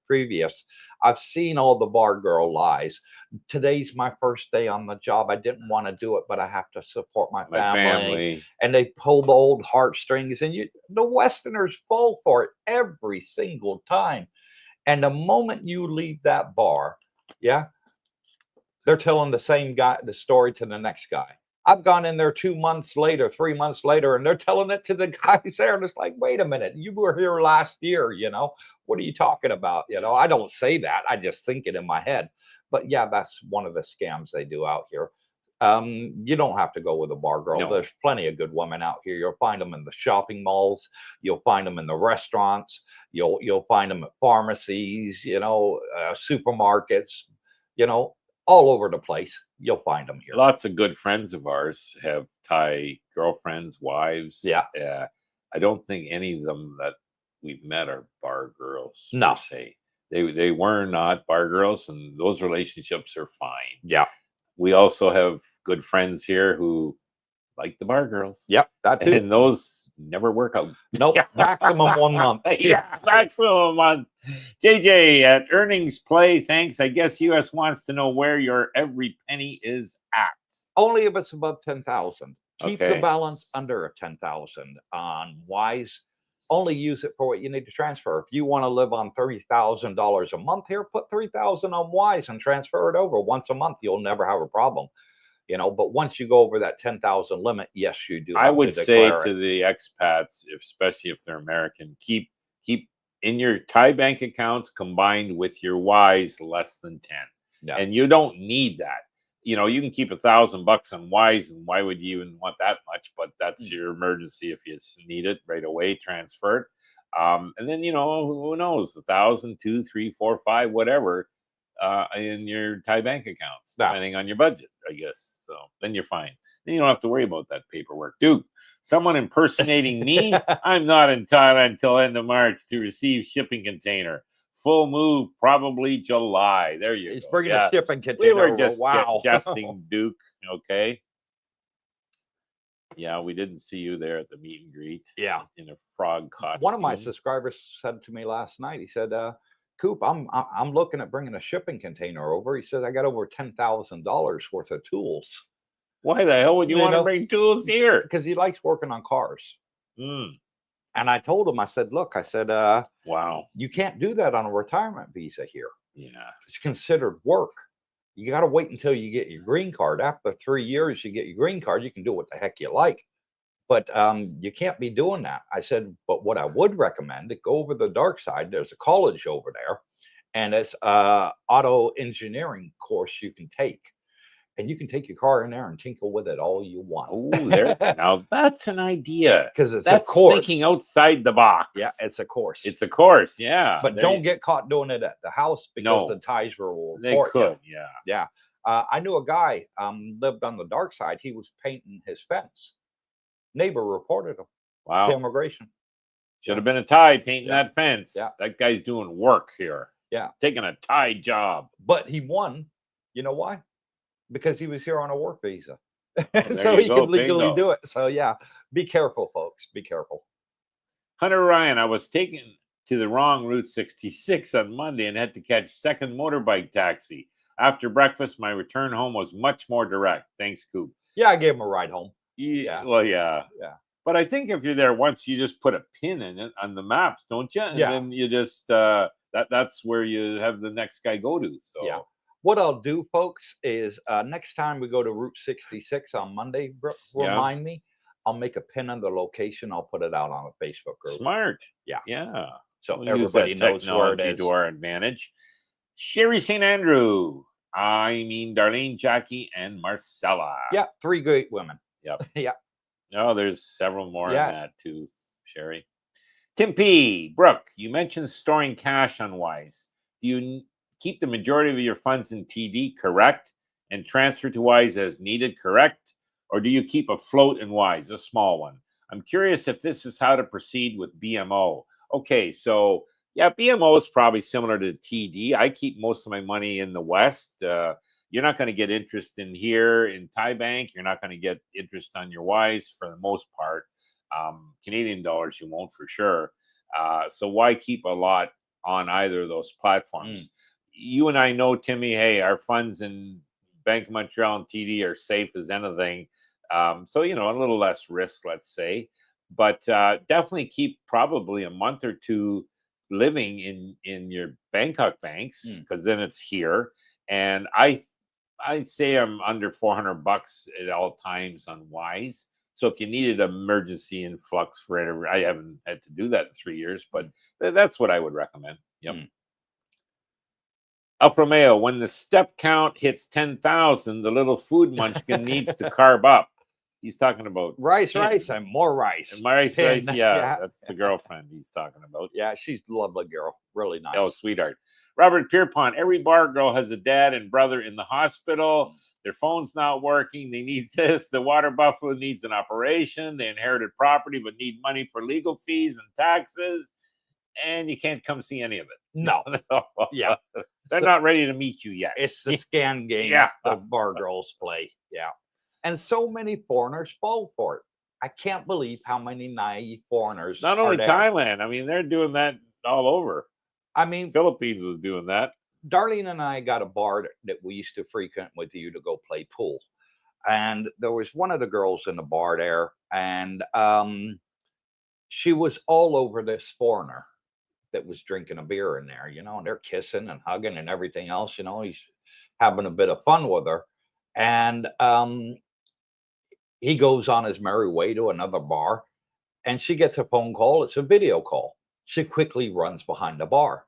Speaker 1: previous. I've seen all the bar girl lies. Today's my first day on the job. I didn't want to do it, but I have to support my family. And they pull the old heartstrings, and the Westerners fall for it every single time. And the moment you leave that bar, they're telling the same guy the story to the next guy. I've gone in there 2 months later, 3 months later, and they're telling it to the guys there. And it's like, wait a minute, you were here last year, you know, what are you talking about? You know, I don't say that. I just think it in my head. But yeah, that's one of the scams they do out here. You don't have to go with a bar girl.
Speaker 2: No.
Speaker 1: There's plenty of good women out here. You'll find them in the shopping malls. You'll find them in the restaurants. You'll find them at pharmacies, supermarkets, all over the place. You'll find them here.
Speaker 2: Lots of good friends of ours have Thai girlfriends, wives.
Speaker 1: Yeah.
Speaker 2: I don't think any of them that we've met are bar girls.
Speaker 1: No.
Speaker 2: Per se. They were not bar girls, and those relationships are fine.
Speaker 1: Yeah.
Speaker 2: We also have good friends here who like the bar girls.
Speaker 1: Yep, that too.
Speaker 2: And those never work out.
Speaker 1: Nope, maximum 1 month.
Speaker 2: Yeah, maximum a month. JJ at Earnings Play, thanks. I guess US wants to know where your every penny is at.
Speaker 1: Only if it's above 10,000. Keep
Speaker 2: Okay.
Speaker 1: the balance under a 10,000 on Wise. Only use it for what you need to transfer. If you want to live on $30,000 a month here, put 3,000 on Wise and transfer it over once a month. You'll never have a problem. But once you go over that 10,000 limit, yes, you do.
Speaker 2: I would say to the expats, especially if they're American, keep in your Thai bank accounts combined with your Wise less than 10.
Speaker 1: Yeah.
Speaker 2: And you don't need that. You can keep $1,000 on Wise, and why would you even want that much? But that's your emergency if you need it right away, transfer it. And then who knows, 1,000, 2, 3, 4, 5, whatever, in your Thai bank accounts, depending on your budget, I guess. So then you're fine. Then you don't have to worry about that paperwork. Dude, someone impersonating me? I'm not in Thailand until end of March to receive shipping container. Full move, probably July. There you go.
Speaker 1: He's bringing a shipping container.
Speaker 2: We were just jesting, Duke. Okay. Yeah, we didn't see you there at the meet and greet.
Speaker 1: Yeah.
Speaker 2: In a frog costume.
Speaker 1: One of my subscribers said to me last night, he said, Coop, I'm looking at bringing a shipping container over. He says, I got over $10,000 worth of tools.
Speaker 2: Why the hell would you want to bring tools here?
Speaker 1: Because he likes working on cars. And I told him, I said, look,
Speaker 2: wow,
Speaker 1: you can't do that on a retirement visa here.
Speaker 2: Yeah.
Speaker 1: It's considered work. You got to wait until you get your green card. After 3 years, you get your green card. You can do what the heck you like. But you can't be doing that. I said, but what I would recommend, to go over the dark side. There's a college over there, and it's auto engineering course you can take. And you can take your car in there and tinkle with it all you want.
Speaker 2: Oh, there. Now that's an idea.
Speaker 1: Because it's
Speaker 2: that's
Speaker 1: a course.
Speaker 2: Thinking outside the box.
Speaker 1: Yeah, it's a course.
Speaker 2: It's a course, yeah.
Speaker 1: But don't get caught doing it at the house, because the Thais will report
Speaker 2: you. Yeah.
Speaker 1: Yeah. I knew a guy lived on the dark side. He was painting his fence. Neighbor reported him.
Speaker 2: Wow.
Speaker 1: To immigration.
Speaker 2: Should have been a Thai painting that fence.
Speaker 1: Yeah.
Speaker 2: That guy's doing work here.
Speaker 1: Yeah.
Speaker 2: Taking a Thai job.
Speaker 1: But he won. You know why? Because he was here on a work visa.
Speaker 2: So
Speaker 1: he could legally do it. So yeah, be careful, folks. Be careful.
Speaker 2: Hunter Ryan, I was taken to the wrong Route 66 on Monday and had to catch second motorbike taxi. After breakfast, my return home was much more direct. Thanks, Coop.
Speaker 1: Yeah, I gave him a ride home.
Speaker 2: Yeah. Well, yeah.
Speaker 1: Yeah.
Speaker 2: But I think if you're there once, you just put a pin in it on the maps, don't you? And then you just that's where you have the next guy go to. So
Speaker 1: yeah. What I'll do, folks, is next time we go to Route 66 on Monday, remind me. I'll make a pin on the location. I'll put it out on a Facebook group.
Speaker 2: Smart.
Speaker 1: Yeah.
Speaker 2: Yeah.
Speaker 1: So everybody knows where it is.
Speaker 2: To our advantage. Sherry St. Andrew. I mean, Darlene, Jackie, and Marcella.
Speaker 1: Yeah, 3 great women.
Speaker 2: Yep.
Speaker 1: Yeah.
Speaker 2: No, there's several more in that too, Sherry. Tim P. Brooke, you mentioned storing cash on Wise. Do you keep the majority of your funds in TD, correct? And transfer to Wise as needed, correct? Or do you keep a float in Wise, a small one? I'm curious if this is how to proceed with BMO. Okay, so yeah, BMO is probably similar to TD. I keep most of my money in the West. You're not going to get interest in here in Thai Bank. You're not going to get interest on your Wise for the most part. Canadian dollars, you won't for sure. So why keep a lot on either of those platforms? You and I know, Timmy, hey, our funds in Bank of Montreal and TD are safe as anything. So, a little less risk, let's say. But definitely keep probably a month or two living in your Bangkok banks, because then it's here. And I'd say I'm under $400 at all times on Wise. So if you needed emergency influx for it, I haven't had to do that in 3 years, but that's what I would recommend. Yep. Alfa Romeo, when the step count hits 10,000, the little food munchkin needs to carb up. He's talking about
Speaker 1: rice, and more rice.
Speaker 2: And rice, yeah, that's the girlfriend he's talking about.
Speaker 1: Yeah, she's a lovely girl. Really nice.
Speaker 2: Oh, sweetheart. Robert Pierpont, every bar girl has a dad and brother in the hospital. Their phone's not working. They need this. The water buffalo needs an operation. They inherited property but need money for legal fees and taxes. And you can't come see any of it.
Speaker 1: No. Yeah.
Speaker 2: They're not ready to meet you yet.
Speaker 1: It's the scan game the bar girls play. Yeah. And so many foreigners fall for it. I can't believe how many naive foreigners.
Speaker 2: It's not only Thailand. I mean, they're doing that all over.
Speaker 1: I mean,
Speaker 2: Philippines was doing that.
Speaker 1: Darlene and I got a bar that we used to frequent with you to go play pool. And there was one of the girls in the bar there, and she was all over this foreigner that was drinking a beer in there, you know, and they're kissing and hugging and everything else, you know, he's having a bit of fun with her. And he goes on his merry way to another bar, and she gets a phone call. It's a video call. She quickly runs behind the bar.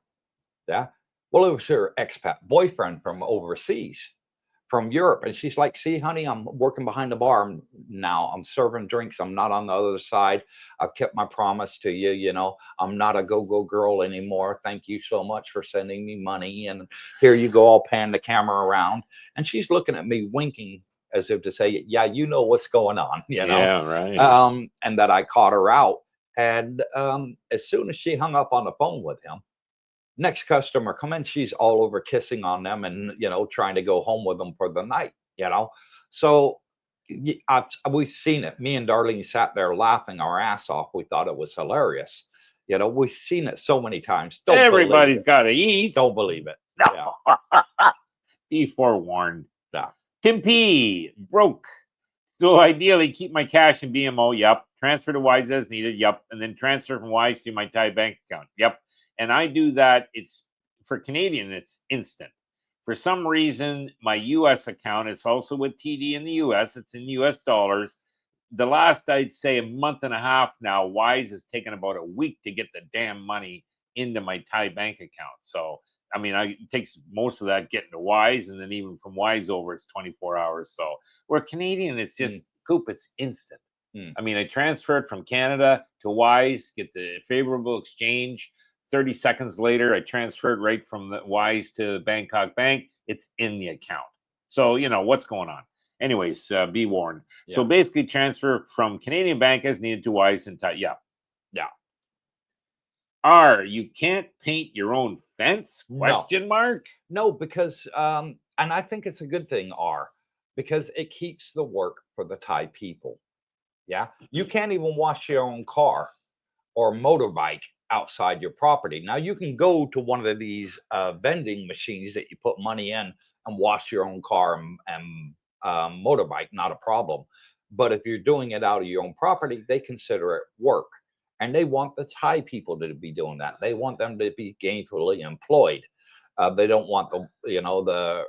Speaker 1: Yeah. Well, it was her expat boyfriend from overseas, from Europe. And she's like, see, honey, I'm working behind the bar now. I'm serving drinks. I'm not on the other side. I've kept my promise to you. You know, I'm not a go-go girl anymore. Thank you so much for sending me money. And here you go. I'll pan the camera around. And she's looking at me, winking as if to say, yeah, you know what's going on, you know?
Speaker 2: Yeah, right.
Speaker 1: And that I caught her out. And as soon as she hung up on the phone with him, next customer come in, she's all over kissing on them and, you know, trying to go home with them for the night, you know? So we've seen it. Me and Darlene sat there laughing our ass off. We thought it was hilarious. You know, we've seen it so many times.
Speaker 2: Everybody's got to eat.
Speaker 1: Don't believe it.
Speaker 2: No. Yeah. Be forewarned.
Speaker 1: No.
Speaker 2: Tim P. Broke. So ideally, keep my cash in BMO. Yep. Transfer to Wise as needed. Yep. And then transfer from Wise to my Thai bank account. Yep. And I do that. It's for Canadian, it's instant. For some reason, my US account, it's also with TD in the US, it's in US dollars. The last, I'd say, a month and a half now, Wise has taken about a week to get the damn money into my Thai bank account. So, I mean, it takes most of that getting to Wise, and then even from Wise over, it's 24 hours. So, where Canadian, it's just, Coop, it's instant. I mean, I transfer it from Canada to Wise, get the favorable exchange. 30 seconds later, I transferred right from the Wise to Bangkok Bank. It's in the account. So, you know, what's going on? Anyways, be warned. Yeah. So basically transfer from Canadian bank as needed to Wise and Thai. Yeah. Yeah. You can't paint your own fence? Question mark?
Speaker 1: No, because, and I think it's a good thing, because it keeps the work for the Thai people. Yeah. You can't even wash your own car or motorbike outside your property. Now you can go to one of these vending machines that you put money in and wash your own car and motorbike, not a problem. But if you're doing it out of your own property, they consider it work, and they want the Thai people to be doing that. They want them to be gainfully employed. They don't want the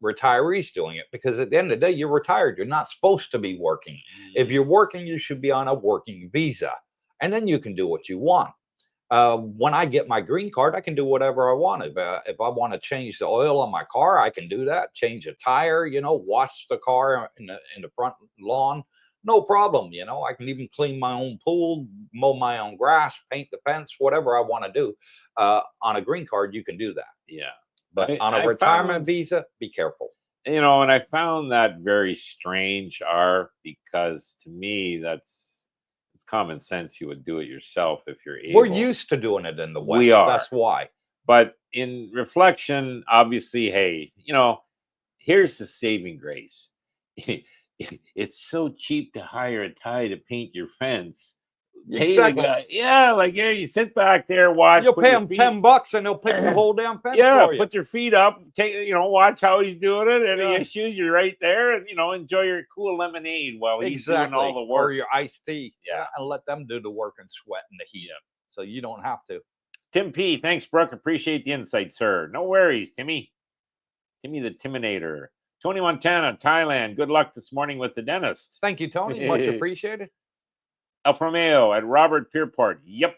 Speaker 1: retirees doing it, because at the end of the day, you're retired. You're not supposed to be working. If you're working, you should be on a working visa, and then you can do what you want. When I get my green card, I can do whatever I want. If I want to change the oil on my car, I can do that. Change a tire, you know, wash the car in the front lawn, no problem. You know, I can even clean my own pool, mow my own grass, paint the fence, whatever I want to do. On a green card, you can do that.
Speaker 2: Yeah,
Speaker 1: but on a retirement visa, be careful.
Speaker 2: You know, and I found that very strange, because to me, that's common sense. You would do it yourself if you're able.
Speaker 1: We're used to doing it in the West.
Speaker 2: We are.
Speaker 1: That's why.
Speaker 2: But in reflection, obviously, hey, you know, here's the saving grace. It's so cheap to hire a Thai to paint your fence. Pay the guy. Yeah, like, yeah, you sit back there, watch.
Speaker 1: You'll pay him $10 and they'll paint the whole damn fence.
Speaker 2: Yeah,
Speaker 1: for you.
Speaker 2: Put your feet up, watch how he's doing it. Any issues, you're right there, and enjoy your cool lemonade while he's doing all the work.
Speaker 1: Or your iced tea. Yeah, and let them do the work and sweat in the heat. So you don't have to.
Speaker 2: Tim P, thanks, Brooke. Appreciate the insight, sir. No worries, Timmy. Timmy the Timinator. Tony Montana, Thailand. Good luck this morning with the dentist.
Speaker 1: Thank you, Tony. Much appreciated.
Speaker 2: Alfa Romeo at Robert Pierpont. Yep.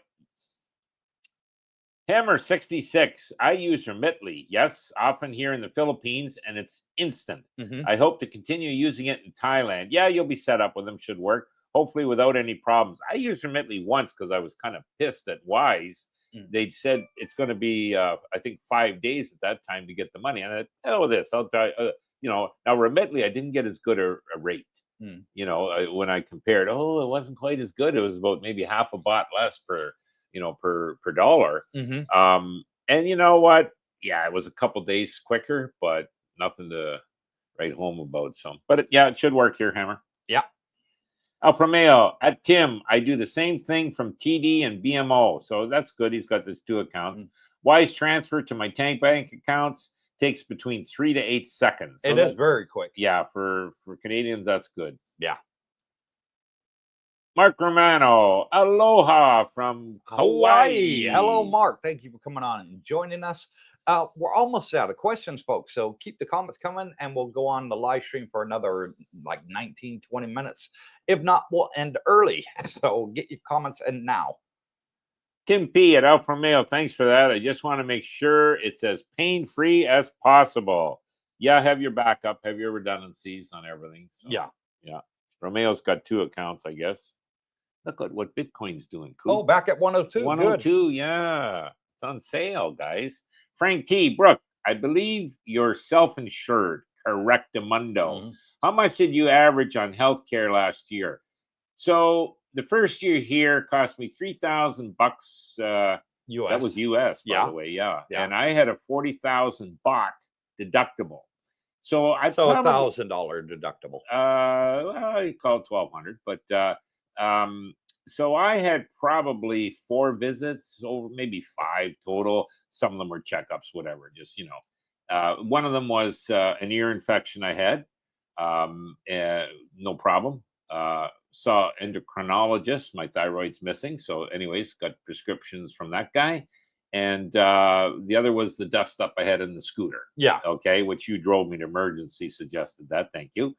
Speaker 2: Hammer 66. I use Remitly. Yes, often here in the Philippines, and it's instant. I hope to continue using it in Thailand. Yeah, you'll be set up with them. Should work. Hopefully without any problems. I used Remitly once because I was kind of pissed at Wise. They'd said it's going to be, I think, 5 days at that time to get the money. And I thought, I'll try. Now Remitly, I didn't get as good a rate. When I compared, it wasn't quite as good. It was about maybe half a baht less per dollar. And you know what? Yeah, it was a couple days quicker, but nothing to write home about. So, but it should work here, Hammer.
Speaker 1: Yeah.
Speaker 2: Alfa Romeo at Tim. I do the same thing from TD and BMO. So that's good. He's got these 2 accounts. Wise transfer to my Tank Bank accounts takes between 3 to 8 seconds. So
Speaker 1: it is very quick.
Speaker 2: Yeah, for Canadians, that's good.
Speaker 1: Yeah.
Speaker 2: Mark Romano, aloha from Hawaii.
Speaker 1: Hello, Mark. Thank you for coming on and joining us. We're almost out of questions, folks. So keep the comments coming and we'll go on the live stream for another like 19, 20 minutes. If not, we'll end early. So get your comments in now.
Speaker 2: Kim P at Alfa Romeo, thanks for that. I just want to make sure it's as pain-free as possible. Yeah, have your backup, have your redundancies on everything. So,
Speaker 1: yeah.
Speaker 2: Romeo's got 2 accounts, I guess. Look at what Bitcoin's doing.
Speaker 1: Cool. Oh, back at 102.
Speaker 2: 102, good. Yeah. It's on sale, guys. Frank T. Brooke, I believe you're self-insured. Correctamundo. How much did you average on healthcare last year? So the first year here cost me $3,000 US. That was US, by the way. Yeah. And I had a 40,000 baht deductible. So I
Speaker 1: $1,000 deductible.
Speaker 2: Well, you call it 1,200, but so I had probably 4 visits, or maybe 5 total. Some of them were checkups, whatever. Just one of them was an ear infection I had. No problem. Saw endocrinologist. My thyroid's missing. So, anyways, got prescriptions from that guy. And the other was the dust up I had in the scooter.
Speaker 1: Yeah.
Speaker 2: Okay, which you drove me to emergency, suggested that. Thank you.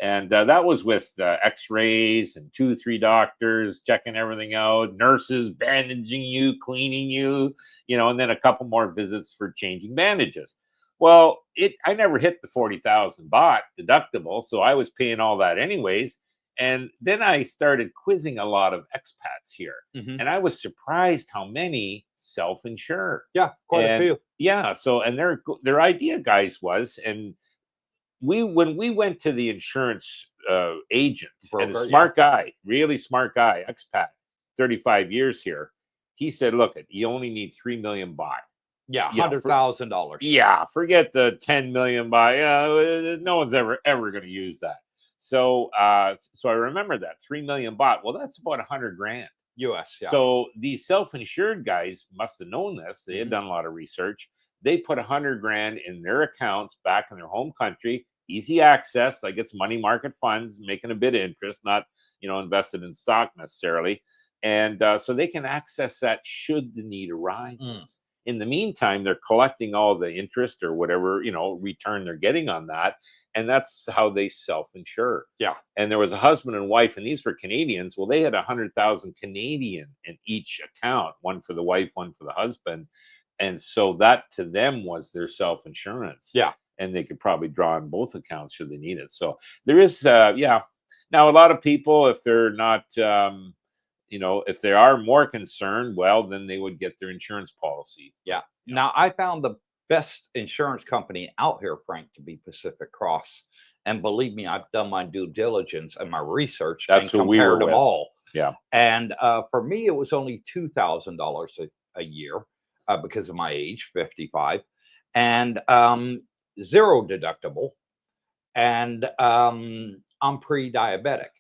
Speaker 2: And that was with x-rays and 2-3 doctors checking everything out, nurses bandaging you, cleaning you, and then a couple more visits for changing bandages. Well, I never hit the 40,000 baht deductible, so I was paying all that anyways. And then I started quizzing a lot of expats here, and I was surprised how many self-insure.
Speaker 1: Yeah, quite a few.
Speaker 2: Yeah, so and their idea, guys, was when we went to the insurance agent, broker, and a smart guy, really smart guy, expat, 35 years here, he said, look, you only need 3 million baht.
Speaker 1: Yeah, $100,000.
Speaker 2: Yeah, forget the 10 million baht. No one's ever going to use that. So I remember that 3 million baht. Well, that's about 100 grand
Speaker 1: US. Yeah.
Speaker 2: So these self-insured guys must have known this. They had done a lot of research. They put 100 grand in their accounts back in their home country, easy access, like it's money market funds, making a bit of interest, not, invested in stock necessarily. And so they can access that should the need arises. In the meantime, they're collecting all the interest or whatever, return they're getting on that. And that's how they self-insure.
Speaker 1: Yeah.
Speaker 2: And there was a husband and wife, and these were Canadians. Well, they had 100,000 Canadian in each account, one for the wife, one for the husband. And so that to them was their self-insurance.
Speaker 1: Yeah.
Speaker 2: And they could probably draw on both accounts should they need it. So there is, Now, a lot of people, if they're not, if they are more concerned, well, then they would get their insurance policy.
Speaker 1: Yeah. Now, I found the best insurance company out here, Frank, to be Pacific Cross. And believe me, I've done my due diligence and my research.
Speaker 2: That's who we were
Speaker 1: them
Speaker 2: with.
Speaker 1: All.
Speaker 2: Yeah.
Speaker 1: And for me, it was only $2,000 a year because of my age, 55, and 0 deductible. And I'm pre-diabetic,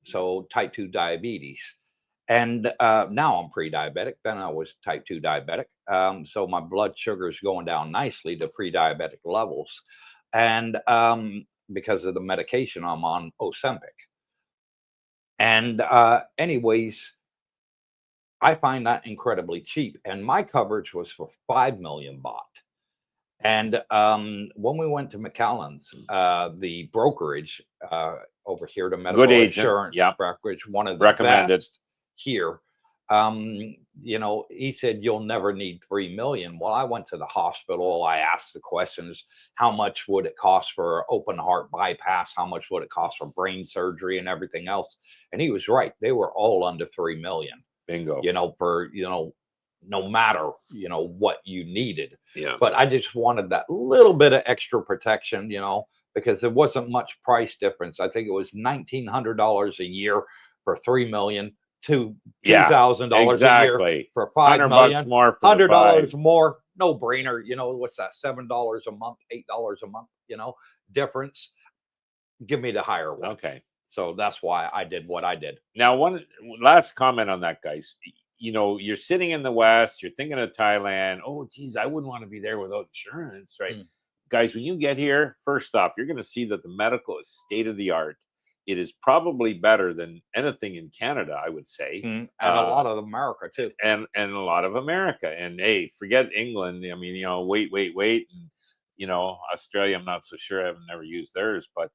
Speaker 1: so type 2 diabetes. And now I'm pre-diabetic. Then I was type 2 diabetic. So my blood sugar is going down nicely to pre-diabetic levels. And because of the medication I'm on, Ozempic. And anyways, I find that incredibly cheap. And my coverage was for 5 million baht. And when we went to McAllen's, the brokerage over here, the medical
Speaker 2: good agent.
Speaker 1: insurance
Speaker 2: Yep.
Speaker 1: brokerage, one of the
Speaker 2: recommended
Speaker 1: best here, you know, he said, you'll never need 3 million. Well, I went to the hospital. I asked the questions, how much would it cost for open heart bypass? How much would it cost for brain surgery and everything else? And he was right. They were all under 3 million,
Speaker 2: Bingo.
Speaker 1: you know, for, you know, no matter, you know, what you needed.
Speaker 2: Yeah.
Speaker 1: But I just wanted that little bit of extra protection, you know, because there wasn't much price difference. I think it was $1,900 a year for 3 million to $2,000 a year for 5 million.
Speaker 2: $100 more for
Speaker 1: $100 more, no brainer. You know, what's that? $7 a month, $8 a month, you know, difference. Give me the higher one.
Speaker 2: Okay.
Speaker 1: So that's why I did what I did.
Speaker 2: Now, one last comment on that, guys. You know, you're sitting in the West, you're thinking of Thailand. Oh, geez, I wouldn't want to be there without insurance, right? Guys, when you get here, first off, you're going to see that the medical is state of the art. It is probably better than anything in Canada, I would say.
Speaker 1: And a lot of America, too.
Speaker 2: And a lot of America. And, hey, forget England. I mean, you know, wait. And, you know, Australia, I'm not so sure. I've never used theirs. But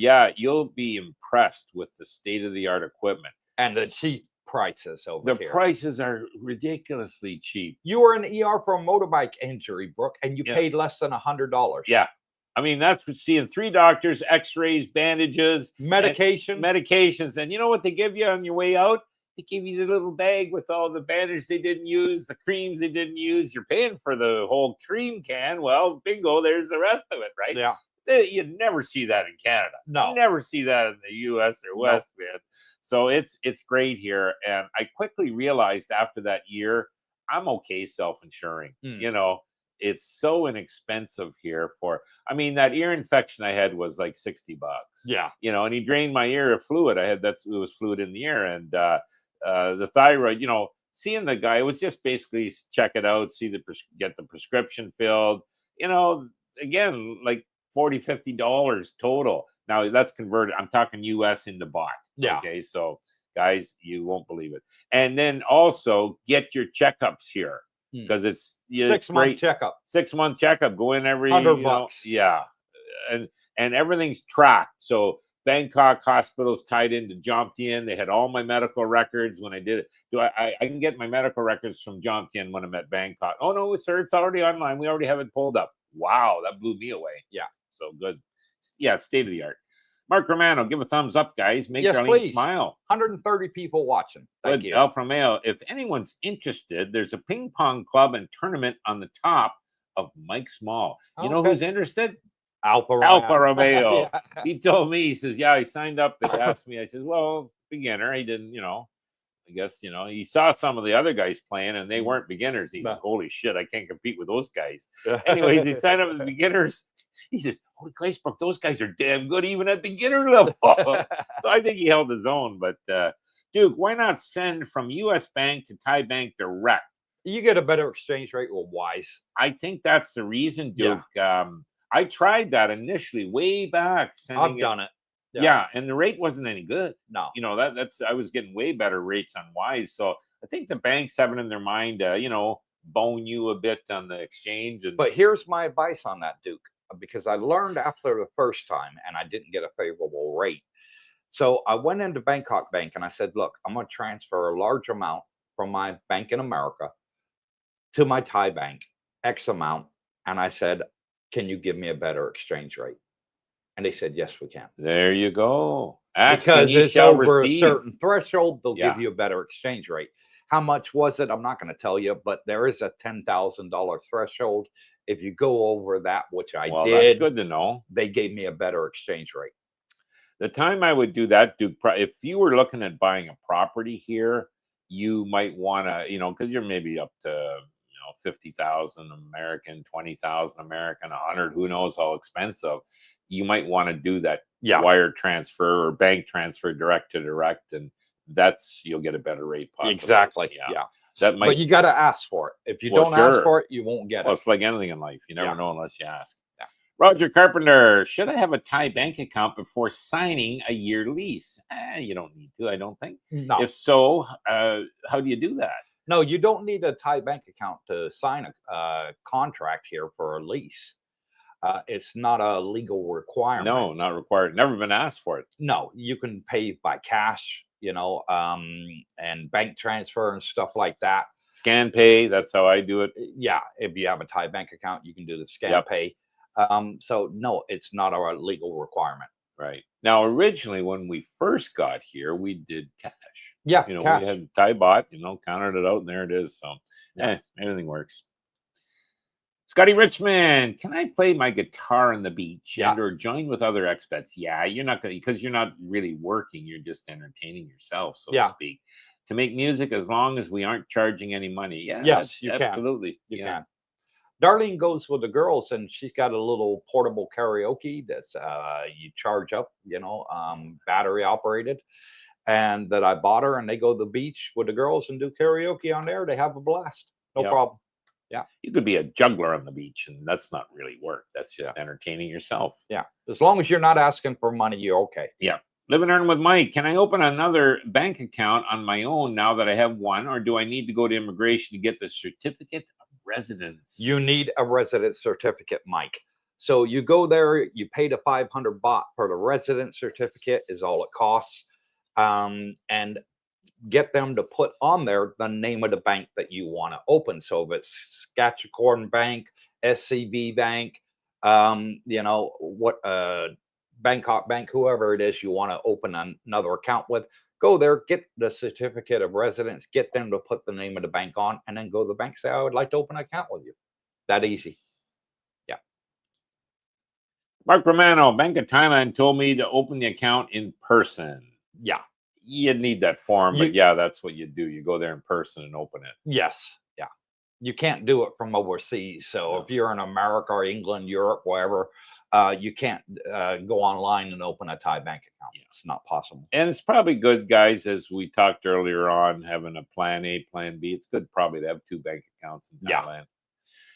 Speaker 2: yeah, you'll be impressed with the state of the art equipment.
Speaker 1: And the cheap prices over
Speaker 2: here. The
Speaker 1: here.
Speaker 2: prices are ridiculously cheap.
Speaker 1: You were in ER for a motorbike injury, Brooke, and you paid less than $100.
Speaker 2: Yeah. I mean, that's seeing 3 doctors, x-rays, bandages, medications. And you know what they give you on your way out? They give you the little bag with all the bandages they didn't use, the creams they didn't use. You're paying for the whole cream can. Well, bingo, there's the rest of it, right?
Speaker 1: Yeah.
Speaker 2: You never see that in Canada.
Speaker 1: No.
Speaker 2: You never see that in the US or West, man. So it's great here. And I quickly realized after that year, I'm okay self-insuring. You know, it's so inexpensive here I mean, that ear infection I had was like $60.
Speaker 1: Yeah.
Speaker 2: You know, and he drained my ear of fluid. It was fluid in the ear. And the thyroid, you know, seeing the guy, it was just basically check it out, get the prescription filled, you know, again, like $40, $50 total. Now that's converted. I'm talking US into baht.
Speaker 1: Yeah.
Speaker 2: Okay. So guys, you won't believe it. And then also get your checkups here because it's
Speaker 1: 6-month checkup.
Speaker 2: 6-month checkup. Go in every
Speaker 1: $100.
Speaker 2: Yeah. And everything's tracked. So Bangkok hospital's tied into Jomtien. They had all my medical records when I did it. I can get my medical records from Jomtien when I'm at Bangkok. Oh no, sir, it's already online. We already have it pulled up. Wow, that blew me away.
Speaker 1: Yeah.
Speaker 2: So good. Yeah, state of the art. Mark Romano, give a thumbs up, guys. Make Darlene smile.
Speaker 1: 130 people watching. Thank you.
Speaker 2: Alfa Romeo. If anyone's interested, there's a ping pong club and tournament on the top of Mike's Mall. You know who's interested?
Speaker 1: Alfa
Speaker 2: Romeo. Yeah. He told me, he says, yeah, he signed up. They asked me. I said, well, beginner. He didn't, you know, I guess, you know, he saw some of the other guys playing and they weren't beginners. He said, holy shit, I can't compete with those guys. Anyway, he signed up as beginners. He says, holy Christ, Brooke, those guys are damn good even at beginner level. So I think he held his own. But Duke, why not send from US Bank to Thai Bank direct?
Speaker 1: You get a better exchange rate with Wise.
Speaker 2: I think that's the reason, Duke. Yeah. I tried that initially way back.
Speaker 1: I've done it.
Speaker 2: Yeah, and the rate wasn't any good.
Speaker 1: No.
Speaker 2: You know, that's I was getting way better rates on Wise. So I think the banks have it in their mind, you know, bone you a bit on the exchange.
Speaker 1: But here's my advice on that, Duke, because I learned after the first time and I didn't get a favorable rate. So I went into Bangkok Bank and I said, look, I'm going to transfer a large amount from my bank in America to my Thai bank, X amount. And I said, can you give me a better exchange rate? And they said, yes, we can.
Speaker 2: There you go.
Speaker 1: Because it's over a certain threshold, they'll give you a better exchange rate. How much was it? I'm not going to tell you, but there is a $10,000 threshold. If you go over that, which I did,
Speaker 2: that's good to know.
Speaker 1: They gave me a better exchange rate.
Speaker 2: The time I would do that, Duke, if you were looking at buying a property here, you might want to, you know, because you're maybe up to 50,000 American, 20,000 American, 100, who knows how expensive. You might want to do that wire transfer or bank transfer direct to direct, and you'll get a better rate. Possibly.
Speaker 1: Exactly. Yeah. But you got to ask for it. If you don't ask for it, you won't get it.
Speaker 2: It's like anything in life. You never know unless you ask. Yeah. Roger Carpenter, should I have a Thai bank account before signing a year lease? You don't need to, I don't think.
Speaker 1: No.
Speaker 2: If so, how do you do that?
Speaker 1: No, you don't need a Thai bank account to sign a contract here for a lease. It's not a legal requirement.
Speaker 2: No, not required. Never been asked for it.
Speaker 1: No, you can pay by cash. and bank transfer and stuff like that.
Speaker 2: Scan pay, that's how I do it.
Speaker 1: Yeah, if you have a Thai bank account, you can do the scan
Speaker 2: Yep.
Speaker 1: pay. So no, it's not a legal requirement.
Speaker 2: Right. Now, originally, when we first got here, we did cash.
Speaker 1: Yeah,
Speaker 2: We had Thai bot, counted it out, and there it is. So,
Speaker 1: Yeah.
Speaker 2: everything works. Scotty Richmond, can I play my guitar on the beach
Speaker 1: Yeah.
Speaker 2: and or join with other expats? Yeah, you're not going to, because you're not really working. You're just entertaining yourself, so to speak. To make music, as long as we aren't charging any money. Yeah,
Speaker 1: Yes, you
Speaker 2: absolutely.
Speaker 1: You can. Darlene goes with the girls, and she's got a little portable karaoke that's you charge up, battery operated, and that I bought her, and they go to the beach with the girls and do karaoke on there. They have a blast. No problem. Yeah.
Speaker 2: You could be a juggler on the beach, and that's not really work. That's just entertaining yourself.
Speaker 1: Yeah. As long as you're not asking for money, you're okay.
Speaker 2: Yeah. Live and earn with Mike. Can I open another bank account on my own now that I have one, or do I need to go to immigration to get the certificate of residence?
Speaker 1: You need a resident certificate, Mike. So you go there, you pay the 500 baht for the resident certificate is all it costs, and get them to put on there the name of the bank that you want to open. So if it's Saskatchewan Bank, SCB Bank, Bangkok Bank, whoever it is you want to open another account with, go there, get the certificate of residence, get them to put the name of the bank on, and then go to the bank, say, I would like to open an account with you. That easy. Yeah.
Speaker 2: Mark Romano, Bank of Thailand told me to open the account in person.
Speaker 1: Yeah.
Speaker 2: You'd need that form, but yeah, that's what you do. You go there in person and open it.
Speaker 1: Yes. Yeah. You can't do it from overseas. So if you're in America or England, Europe, wherever, you can't go online and open a Thai bank account. Yeah. It's not possible.
Speaker 2: And it's probably good, guys, as we talked earlier on, having a plan A, plan B. It's good probably to have two bank accounts in Thailand.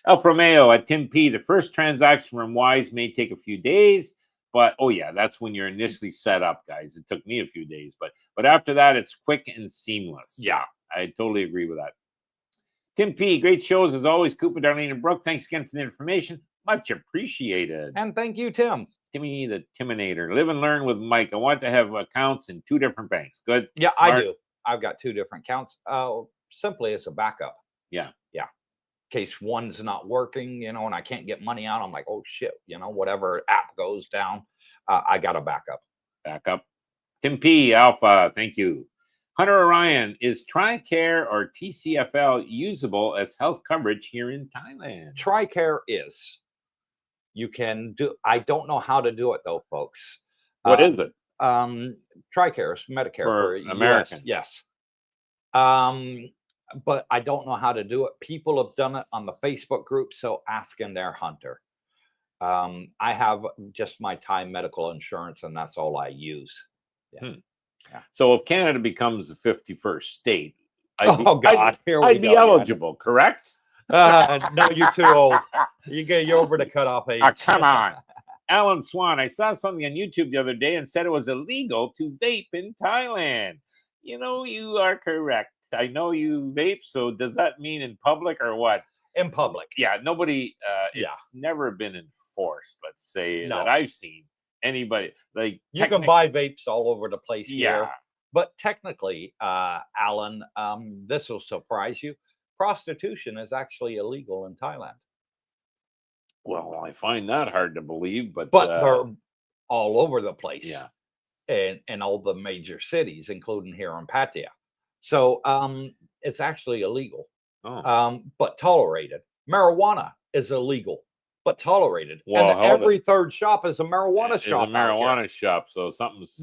Speaker 2: El Romeo at Tim P. The first transaction from Wise may take a few days. But, that's when you're initially set up, guys. It took me a few days. But after that, it's quick and seamless.
Speaker 1: Yeah.
Speaker 2: I totally agree with that. Tim P., great shows as always. Cooper, Darlene, and Brooke, thanks again for the information. Much appreciated.
Speaker 1: And thank you, Tim.
Speaker 2: Timmy the Timinator. Live and learn with Mike. I want to have accounts in two different banks. Good?
Speaker 1: Yeah, smart. I do. I've got two different accounts. Simply as a backup.
Speaker 2: Yeah.
Speaker 1: Yeah. In case one's not working, and I can't get money out, I'm like, oh shit, whatever app goes down, I got a backup.
Speaker 2: Tim P. Alpha, thank you. Hunter Orion, is TRICARE or TCFL usable as health coverage here in Thailand?
Speaker 1: TRICARE is. You can do. I don't know how to do it though, folks.
Speaker 2: What is it?
Speaker 1: TRICARE is Medicare
Speaker 2: for Americans.
Speaker 1: US, yes. But I don't know how to do it. People have done it on the Facebook group, so ask in there, Hunter. I have just my Thai medical insurance, and that's all I use. Yeah.
Speaker 2: Yeah. So if Canada becomes the 51st state,
Speaker 1: I'd
Speaker 2: be eligible, correct?
Speaker 1: No, you're too old. You're over the cutoff age.
Speaker 2: Come on. Alan Swan, I saw something on YouTube the other day and said it was illegal to vape in Thailand. You are correct. I know you vape, so does that mean in public or what?
Speaker 1: In public.
Speaker 2: Yeah, nobody, it's never been enforced, let's say, that I've seen. Anybody, like...
Speaker 1: You can buy vapes all over the place here. But technically, Alan, this will surprise you, prostitution is actually illegal in Thailand.
Speaker 2: Well, I find that hard to believe, but
Speaker 1: they're all over the place.
Speaker 2: Yeah.
Speaker 1: In all the major cities, including here in Pattaya. So it's actually illegal, but tolerated. Marijuana is illegal, but tolerated.
Speaker 2: Well,
Speaker 1: and every third shop is a marijuana shop.
Speaker 2: It's a marijuana shop, so something's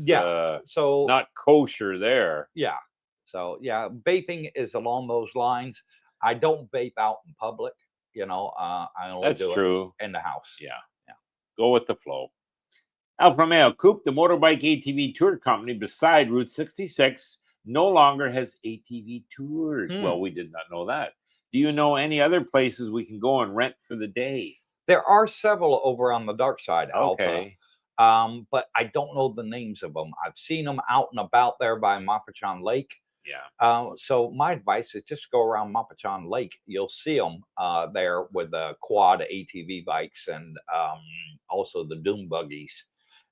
Speaker 1: so
Speaker 2: not kosher there.
Speaker 1: Yeah. So vaping is along those lines. I don't vape out in public. I only do it in the house.
Speaker 2: Yeah. Go with the flow. Alfa Romeo, Coop, the motorbike ATV tour company beside Route 66, no longer has ATV tours. Well, we did not know that. Do you know any other places we can go and rent for the day?
Speaker 1: There are several over on the dark side,
Speaker 2: okay.
Speaker 1: Alpha. But I don't know the names of them. I've seen them out and about there by Mapachan Lake.
Speaker 2: Yeah.
Speaker 1: So my advice is just go around Mapachan Lake. You'll see them there with the quad ATV bikes and also the dune buggies.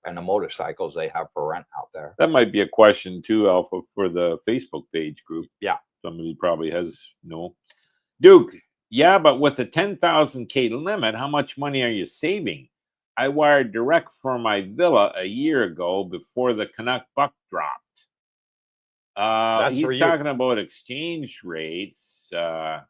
Speaker 1: and the motorcycles they have for rent out there.
Speaker 2: That might be a question too, Alpha, for the Facebook page group.
Speaker 1: Yeah.
Speaker 2: Somebody probably has Duke. Yeah, but with a 10,000K limit, how much money are you saving? I wired direct for my villa a year ago before the Canuck buck dropped. He's talking about exchange rates, and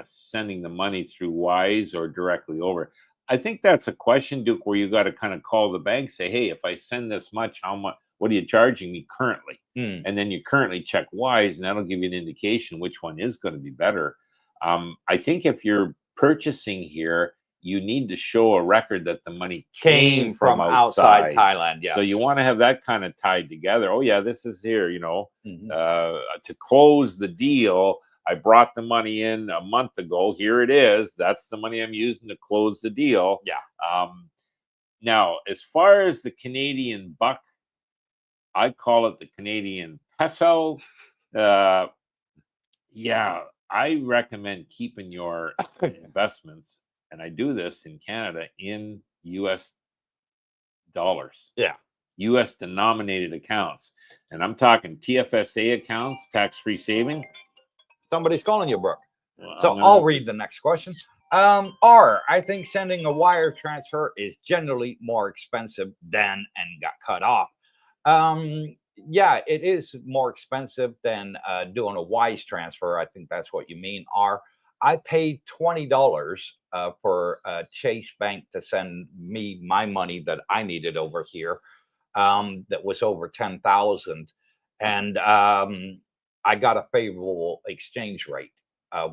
Speaker 2: sending the money through Wise or directly over. I think that's a question, Duke, where you got to kind of call the bank, say, hey, if I send this much, how much? What are you charging me currently? And then you currently check Wise, and that'll give you an indication which one is going to be better. I think if you're purchasing here, you need to show a record that the money came from outside
Speaker 1: Thailand. Yes.
Speaker 2: So you want to have that kind of tied together. Oh, yeah, this is here, to close the deal. I brought the money in a month ago. Here it is. That's the money I'm using to close the deal.
Speaker 1: Yeah.
Speaker 2: Now, as far as the Canadian buck, I call it the Canadian peso. Yeah, I recommend keeping your investments, and I do this in Canada, in US dollars.
Speaker 1: Yeah.
Speaker 2: US denominated accounts. And I'm talking TFSA accounts, tax-free saving.
Speaker 1: Somebody's calling you, Brooke. So I'll read the next question. I think sending a wire transfer is generally more expensive than and got cut off. Yeah, it is more expensive than doing a Wise transfer. I think that's what you mean. I paid $20 for Chase Bank to send me my money that I needed over here. That was over 10,000, and I got a favorable exchange rate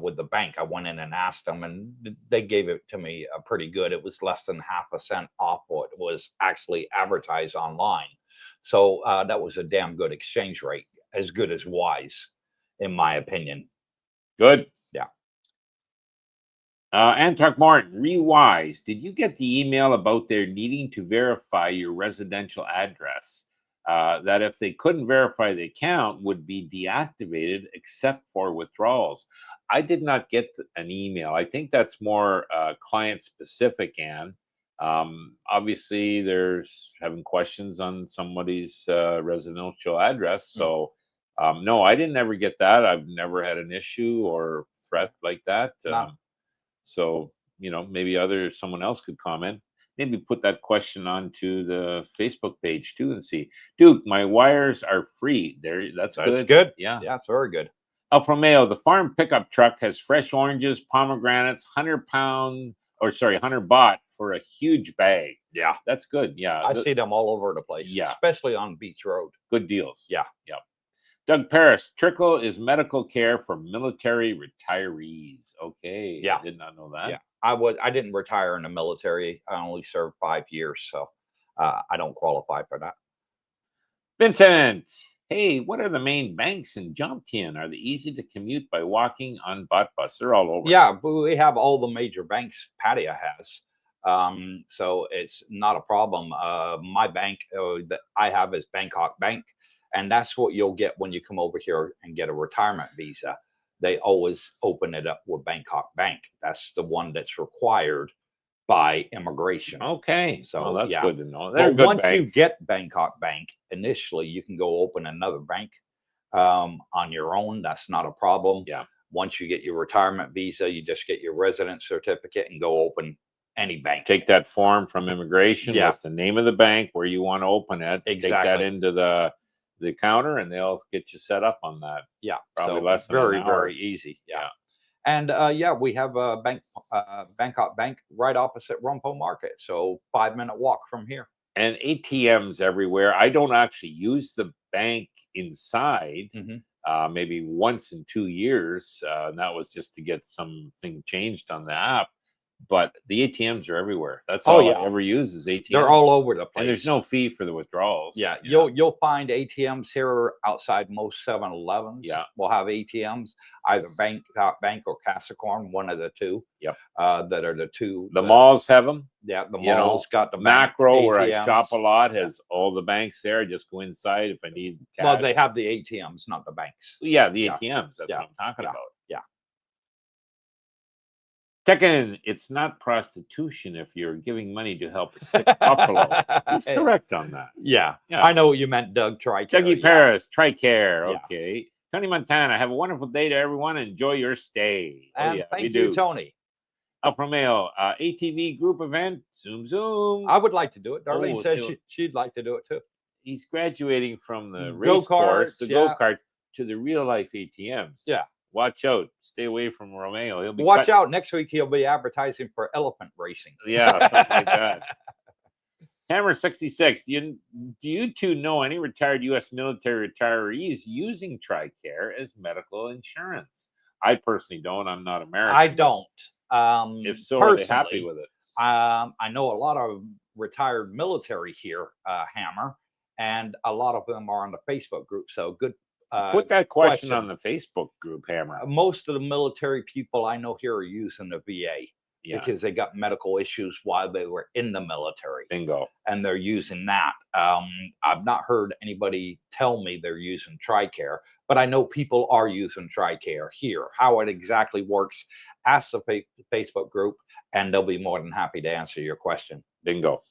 Speaker 1: with the bank. I went in and asked them, and they gave it to me pretty good. It was less than 0.5 cent off what was actually advertised online. So that was a damn good exchange rate, as good as Wise, in my opinion.
Speaker 2: Good.
Speaker 1: Yeah.
Speaker 2: Antok Martin, Rewise, did you get the email about their needing to verify your residential address? That if they couldn't verify the account, would be deactivated except for withdrawals. I did not get an email. I think that's more client specific, Anne. Obviously, there's having questions on somebody's residential address. So, no, I didn't ever get that. I've never had an issue or threat like that.
Speaker 1: No.
Speaker 2: So, maybe someone else could comment. Maybe put that question onto the Facebook page too and see. Duke, my wires are free. That's good.
Speaker 1: Good.
Speaker 2: Yeah.
Speaker 1: Yeah, it's very good.
Speaker 2: Alfa Romeo, the farm pickup truck has fresh oranges, pomegranates, 100 baht for a huge bag.
Speaker 1: Yeah.
Speaker 2: That's good. Yeah.
Speaker 1: I see them all over the place.
Speaker 2: Yeah.
Speaker 1: Especially on Beach Road.
Speaker 2: Good deals.
Speaker 1: Yeah.
Speaker 2: Yep. Doug Paris, Trickle is medical care for military retirees. Okay.
Speaker 1: Yeah.
Speaker 2: I did not know that.
Speaker 1: Yeah. I didn't retire in the military. I only served 5 years, so I don't qualify for that.
Speaker 2: Vincent, hey, what are the main banks in Jomtien? Are they easy to commute by walking on Bot Bus? They're all over.
Speaker 1: Yeah, but we have all the major banks Pattaya has. So it's not a problem. My bank that I have is Bangkok Bank, and that's what you'll get when you come over here and get a retirement visa. They always open it up with Bangkok Bank. That's the one that's required by immigration.
Speaker 2: Okay,
Speaker 1: so
Speaker 2: that's
Speaker 1: yeah.
Speaker 2: good to know.
Speaker 1: But once you get Bangkok Bank, initially you can go open another bank on your own. That's not a problem.
Speaker 2: Yeah.
Speaker 1: Once you get your retirement visa, you just get your resident certificate and go open any bank.
Speaker 2: Take that form from immigration.
Speaker 1: Yeah.
Speaker 2: That's the name of the bank where you want to open it.
Speaker 1: Exactly.
Speaker 2: Take that into the counter, and they'll get you set up on that.
Speaker 1: Yeah,
Speaker 2: probably
Speaker 1: so
Speaker 2: less than an hour.
Speaker 1: very easy. Yeah. And we have a Bangkok Bank right opposite Rumpo Market, so 5-minute walk from here.
Speaker 2: And ATMs everywhere. I don't actually use the bank inside. Maybe once in 2 years, and that was just to get something changed on the app. But the ATMs are everywhere. That's all I ever use is ATMs.
Speaker 1: They're all over the place.
Speaker 2: And there's no fee for the withdrawals.
Speaker 1: Yeah, you'll find ATMs here outside most 7-Elevens.
Speaker 2: Yeah,
Speaker 1: we'll have ATMs, either Bangkok Bank or Capricorn, one of the two.
Speaker 2: Yep.
Speaker 1: That are the two.
Speaker 2: The malls have them.
Speaker 1: Yeah, the malls got the
Speaker 2: Macro, where I shop a lot, has all the banks there. I just go inside if I need cash.
Speaker 1: Well, they have the ATMs, not the banks.
Speaker 2: Yeah, the ATMs. That's what I'm talking about.
Speaker 1: Yeah.
Speaker 2: Tekken, it's not prostitution if you're giving money to help a sick buffalo. He's correct on that.
Speaker 1: Yeah. I know what you meant, Doug. TRICARE.
Speaker 2: Dougie Paris, TRICARE.
Speaker 1: Yeah.
Speaker 2: Okay. Tony Montana, have a wonderful day to everyone. Enjoy your stay.
Speaker 1: And thank you, Tony.
Speaker 2: Alfa Romeo, ATV group event. Zoom.
Speaker 1: I would like to do it. Darlene said she'd like to do it too.
Speaker 2: He's graduating from the race course, the go-karts, to the real life ATMs.
Speaker 1: Yeah.
Speaker 2: Watch out. Stay away from Romeo. He'll be
Speaker 1: Watch out. Next week, he'll be advertising for elephant racing.
Speaker 2: Yeah, something like that. Hammer 66. Do you two know any retired U.S. military retirees using TRICARE as medical insurance? I personally don't. I'm not American.
Speaker 1: I don't.
Speaker 2: If so, are they happy with it?
Speaker 1: I know a lot of retired military here, Hammer, and a lot of them are on the Facebook group. So good.
Speaker 2: Put that question on the Facebook group, Hammer.
Speaker 1: Most of the military people I know here are using the VA because they got medical issues while they were in the military.
Speaker 2: Bingo.
Speaker 1: And they're using that. I've not heard anybody tell me they're using TRICARE, but I know people are using TRICARE here. How it exactly works, ask the Facebook group, and they'll be more than happy to answer your question.
Speaker 2: Bingo.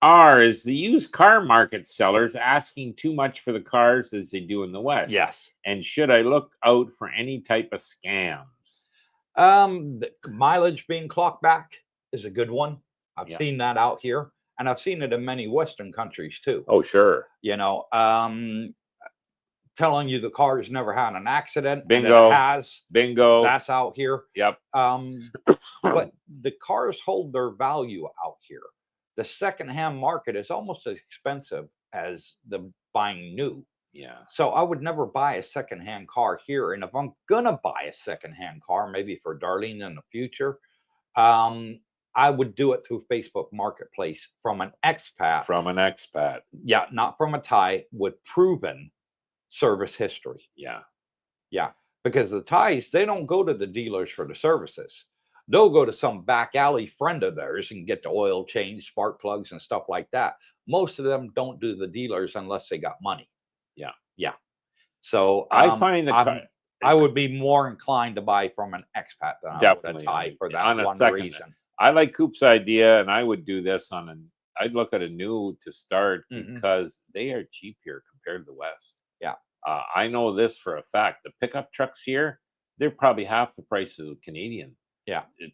Speaker 2: Is the used car market sellers asking too much for the cars as they do in the West?
Speaker 1: Yes.
Speaker 2: And should I look out for any type of scams?
Speaker 1: The mileage being clocked back is a good one. I've seen that out here, and I've seen it in many Western countries too.
Speaker 2: Oh, sure.
Speaker 1: You know, telling you the car's never had an accident.
Speaker 2: Bingo.
Speaker 1: And it has.
Speaker 2: Bingo.
Speaker 1: That's out here.
Speaker 2: Yep.
Speaker 1: But the cars hold their value out here. The secondhand market is almost as expensive as the buying new.
Speaker 2: Yeah.
Speaker 1: So I would never buy a secondhand car here. And if I'm gonna buy a secondhand car, maybe for Darlene in the future, I would do it through Facebook Marketplace from an expat.
Speaker 2: From an expat.
Speaker 1: Yeah, not from a Thai with proven service history.
Speaker 2: Yeah.
Speaker 1: Yeah. Because the Thais, they don't go to the dealers for the services. They'll go to some back alley friend of theirs and get the oil change, spark plugs, and stuff like that. Most of them don't do the dealers unless they got money.
Speaker 2: Yeah.
Speaker 1: Yeah. So
Speaker 2: I find
Speaker 1: I would be more inclined to buy from an expat than I would a Thai for that one reason.
Speaker 2: I like Coop's idea, and I would do this I'd look at a new to start because they are cheap here compared to the West.
Speaker 1: Yeah.
Speaker 2: I know this for a fact. The pickup trucks here, they're probably half the price of the Canadian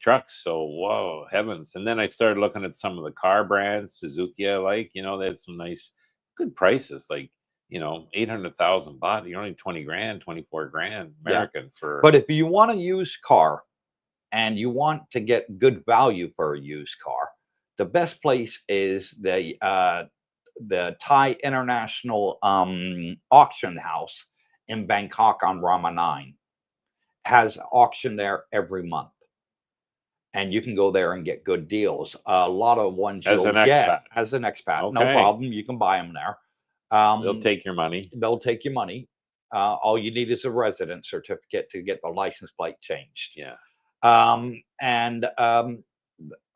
Speaker 2: trucks. So, whoa, heavens. And then I started looking at some of the car brands, Suzuki I like, they had some nice, good prices, like, 800,000 baht. You're only 20 grand, 24 grand American for.
Speaker 1: But if you want a used car and you want to get good value for a used car, the best place is the Thai International Auction House in Bangkok on Rama 9. Has auction there every month. And you can go there and get good deals. A lot of ones
Speaker 2: as an expat.
Speaker 1: Okay. No problem. You can buy them there.
Speaker 2: They'll take your money.
Speaker 1: They'll take your money. All you need is a residence certificate to get the license plate changed.
Speaker 2: Yeah.
Speaker 1: And a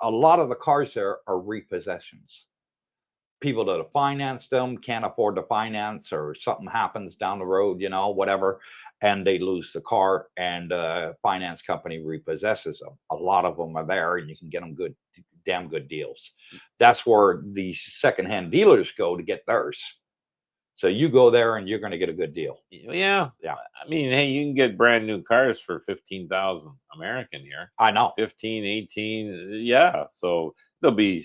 Speaker 1: lot of the cars there are repossessions. People that have financed them can't afford to finance, or something happens down the road, whatever, and they lose the car, and the finance company repossesses them. A lot of them are there, and you can get them damn good deals. That's where the secondhand dealers go to get theirs. So you go there and you're going to get a good deal.
Speaker 2: Yeah. I mean, hey, you can get brand new cars for 15,000 American here.
Speaker 1: I know.
Speaker 2: 15, 18. Yeah. So there'll be,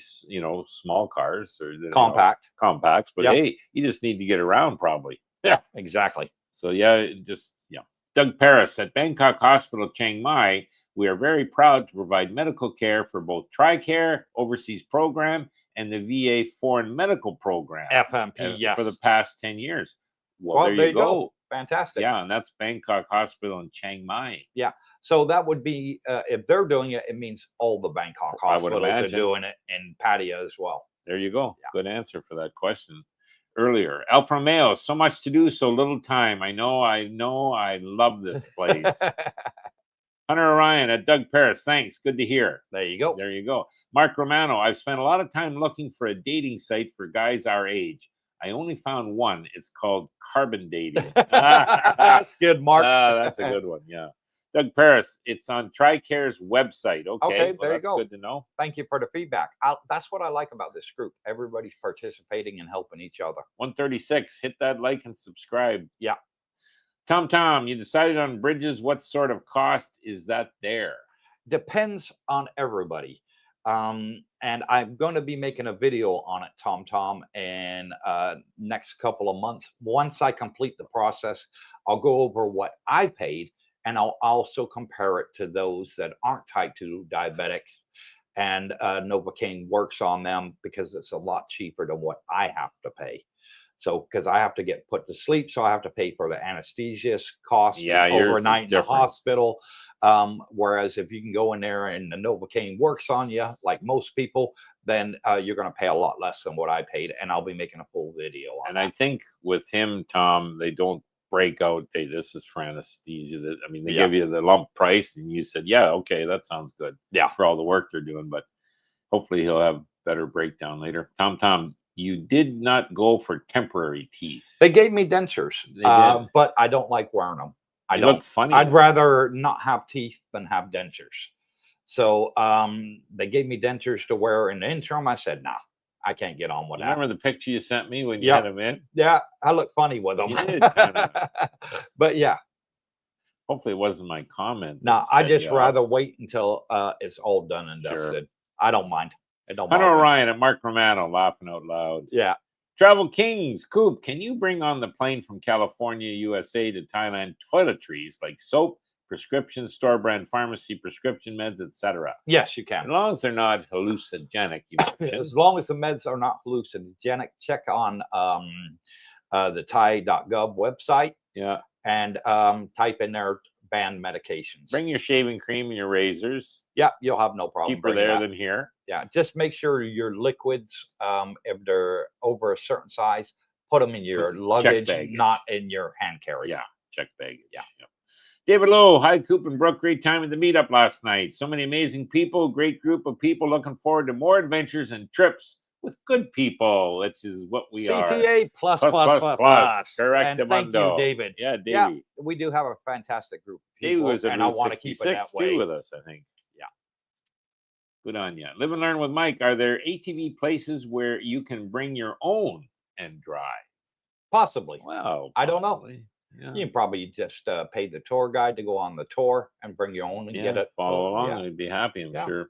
Speaker 2: small cars or compacts, but hey, you just need to get around probably.
Speaker 1: Yeah, exactly.
Speaker 2: So Doug Paris at Bangkok Hospital, Chiang Mai. We are very proud to provide medical care for both TRICARE overseas program and the VA Foreign Medical Program,
Speaker 1: FMP,
Speaker 2: for the past 10 years.
Speaker 1: Well, there you go. Fantastic.
Speaker 2: Yeah, and that's Bangkok Hospital in Chiang Mai.
Speaker 1: Yeah. So that would be, if they're doing it, it means all the Bangkok hospitals are doing it in Pattaya as well.
Speaker 2: There you go. Yeah. Good answer for that question earlier. Alfa Romeo, so much to do, so little time. I know, I love this place. Hunter Orion at Doug Paris, thanks. Good to hear.
Speaker 1: There you go.
Speaker 2: There you go. Mark Romano, I've spent a lot of time looking for a dating site for guys our age. I only found one. It's called Carbon Dating.
Speaker 1: That's good, Mark.
Speaker 2: That's a good one, yeah. Doug Paris, it's on TRICARE's website. Okay,
Speaker 1: there you
Speaker 2: that's
Speaker 1: go.
Speaker 2: good to know.
Speaker 1: Thank you for the feedback. That's what I like about this group. Everybody's participating and helping each other.
Speaker 2: 136, hit that like and subscribe.
Speaker 1: Yeah.
Speaker 2: Tom, you decided on bridges. What sort of cost is that there?
Speaker 1: Depends on everybody. And I'm going to be making a video on it, Tom, in next couple of months. Once I complete the process, I'll go over what I paid, and I'll also compare it to those that aren't type 2 diabetic. And Novocaine works on them because it's a lot cheaper than what I have to pay. So, because I have to get put to sleep, so I have to pay for the anesthesia cost overnight in the hospital. Whereas if you can go in there and the Novocaine works on you, like most people, then you're going to pay a lot less than what I paid, and I'll be making a full video on
Speaker 2: and
Speaker 1: that.
Speaker 2: I think with him, Tom, they don't break out, hey, this is for anesthesia. I mean, they give you the lump price, and you said, yeah, okay, that sounds good.
Speaker 1: Yeah,
Speaker 2: for all the work they're doing, but hopefully he'll have better breakdown later. Tom, you did not go for temporary teeth.
Speaker 1: They gave me dentures, but I don't like wearing them. I don't.
Speaker 2: Look funny.
Speaker 1: I'd rather not have teeth than have dentures. So they gave me dentures to wear in the interim. I said, nah, I can't get on with that.
Speaker 2: Remember the picture you sent me when you had them in?
Speaker 1: Yeah, I look funny with them.
Speaker 2: You did,
Speaker 1: but yeah.
Speaker 2: Hopefully it wasn't my comment.
Speaker 1: No, I just rather wait until it's all done and dusted. Sure. I don't mind. It don't
Speaker 2: Hunter Ryan at Mark Romano, laughing out loud.
Speaker 1: Yeah.
Speaker 2: Travel Kings, Coop, can you bring on the plane from California, USA to Thailand toiletries like soap, prescription, store brand pharmacy, prescription meds, etc.?
Speaker 1: Yes, you can.
Speaker 2: As long as they're not hallucinogenic.
Speaker 1: As long as the meds are not hallucinogenic, check on the Thai.gov website.
Speaker 2: Yeah.
Speaker 1: And type in their banned medications.
Speaker 2: Bring your shaving cream and your razors.
Speaker 1: Yeah, you'll have no problem.
Speaker 2: Cheaper there than here.
Speaker 1: Yeah, just make sure your liquids, if they're over a certain size, put them in your luggage, not in your hand carry.
Speaker 2: Yeah, check baggage.
Speaker 1: Yeah.
Speaker 2: David Lowe, hi, Cooper and Brooke. Great time at the meetup last night. So many amazing people, great group of people. Looking forward to more adventures and trips with good people, which is what we are.
Speaker 1: CTA plus.
Speaker 2: Correct,
Speaker 1: and thank you, David.
Speaker 2: Yeah, Davey.
Speaker 1: Yeah, we do have a fantastic group of people,
Speaker 2: Davey was
Speaker 1: and I want to keep it that way.
Speaker 2: Too with us, I think. Yeah. Good on you. Live and learn with Mike. Are there ATV places where you can bring your own and drive?
Speaker 1: Possibly.
Speaker 2: Well,
Speaker 1: I don't know.
Speaker 2: Yeah.
Speaker 1: You can probably just pay the tour guide to go on the tour and bring your own and get it.
Speaker 2: Follow along. Yeah. I'd be happy, I'm sure.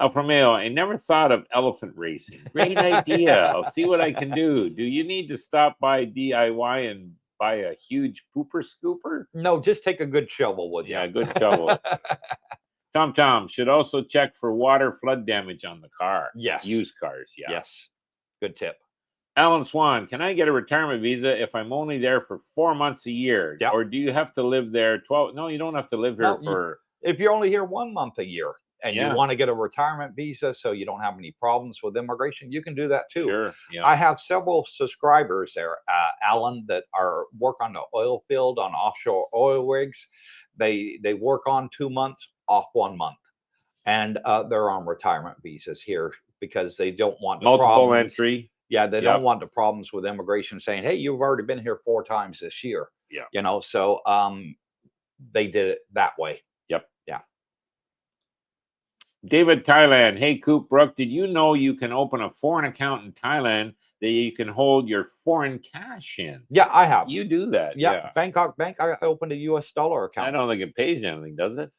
Speaker 2: Alfa Romeo, I never thought of elephant racing. Great idea. I'll see what I can do. Do you need to stop by DIY and buy a huge pooper scooper?
Speaker 1: No, just take a good shovel with you.
Speaker 2: Yeah, good shovel. Tom, should also check for water flood damage on the car.
Speaker 1: Yes.
Speaker 2: Used cars, yeah.
Speaker 1: Yes. Good tip.
Speaker 2: Alan Swan, can I get a retirement visa if I'm only there for 4 months a year?
Speaker 1: Yep.
Speaker 2: Or do you have to live there 12? No, you don't have to live here for...
Speaker 1: If you're only here 1 month a year, and you want to get a retirement visa so you don't have any problems with immigration, you can do that too.
Speaker 2: Sure. Yeah.
Speaker 1: I have several subscribers there, Alan, that work on the oil field on offshore oil rigs. They work on 2 months, off 1 month, and they're on retirement visas here because they don't want the
Speaker 2: multiple entry.
Speaker 1: Yeah, they don't want the problems with immigration saying, "Hey, you've already been here 4 times this year."
Speaker 2: Yeah,
Speaker 1: so they did it that way.
Speaker 2: Yep.
Speaker 1: Yeah.
Speaker 2: David Thailand, hey Coop, Brooke, did you know you can open a foreign account in Thailand that you can hold your foreign cash in?
Speaker 1: Yeah, I have.
Speaker 2: You do that?
Speaker 1: Yeah. Bangkok Bank, I opened a US dollar account.
Speaker 2: I don't think it pays you anything, does it?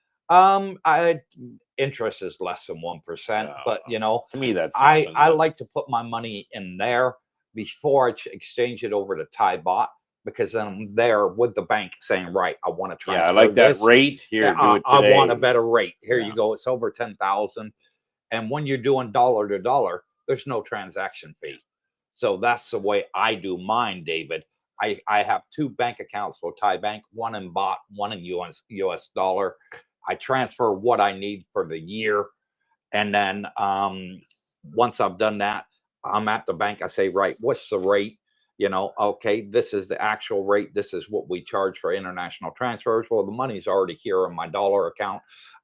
Speaker 1: Interest is less than 1%, but
Speaker 2: to me that's
Speaker 1: I like to put my money in there before I exchange it over to Thai baht, because then I'm there with the bank saying, right, I want to transfer.
Speaker 2: Yeah, I like that rate here. Do it today.
Speaker 1: I want a better rate. Here you go. It's over 10,000, and when you're doing dollar to dollar, there's no transaction fee. So that's the way I do mine, David. I have 2 bank accounts for Thai Bank, one in baht, one in US dollar. I transfer what I need for the year. And then once I've done that, I'm at the bank. I say, right, what's the rate? Okay, this is the actual rate. This is what we charge for international transfers. Well, the money's already here in my dollar account.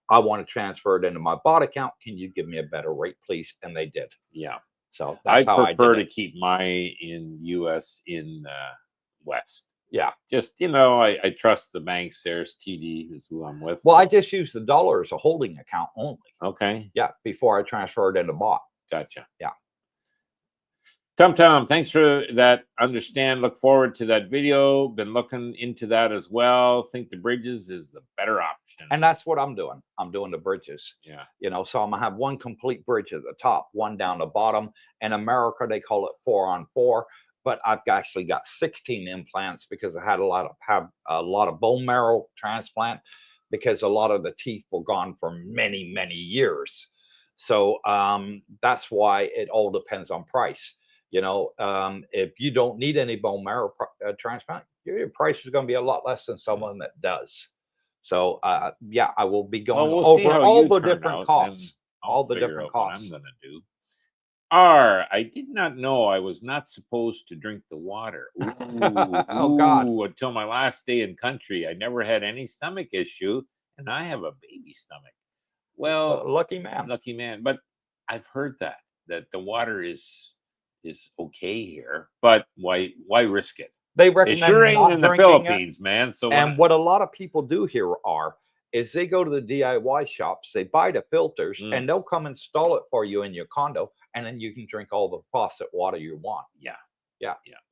Speaker 1: I want to transfer it into my baht account. Can you give me a better rate, please? And they did.
Speaker 2: Yeah.
Speaker 1: So that's
Speaker 2: I prefer to keep my in US in West.
Speaker 1: Yeah.
Speaker 2: Just, I trust the banks. There's TD is who I'm with.
Speaker 1: Well, I just use the dollar as a holding account only.
Speaker 2: Okay.
Speaker 1: Yeah, before I transfer it into bot.
Speaker 2: Gotcha.
Speaker 1: Yeah.
Speaker 2: Tom, thanks for that. Understand. Look forward to that video. Been looking into that as well. Think the bridges is the better option.
Speaker 1: And that's what I'm doing. I'm doing the bridges.
Speaker 2: Yeah.
Speaker 1: So I'm gonna have one complete bridge at the top, one down the bottom. In America, they call it 4-on-4. But I've actually got 16 implants because I had a lot of bone marrow transplant because a lot of the teeth were gone for many, many years. So that's why it all depends on price. If you don't need any bone marrow transplant, your price is going to be a lot less than someone that does. So yeah, I will be going over all the different costs. All the different costs.
Speaker 2: I'm going to do. I did not know I was not supposed to drink the water. Ooh,
Speaker 1: oh God!
Speaker 2: Until my last day in country, I never had any stomach issue, and I have a baby stomach. Well,
Speaker 1: lucky man.
Speaker 2: Lucky man. But I've heard that the water is okay here, but why risk it?
Speaker 1: They recommend
Speaker 2: it sure ain't in the Philippines, man. So
Speaker 1: what a lot of people do here is they go to the DIY shops, they buy the filters, and they'll come install it for you in your condo, and then you can drink all the faucet water you want.
Speaker 2: Yeah.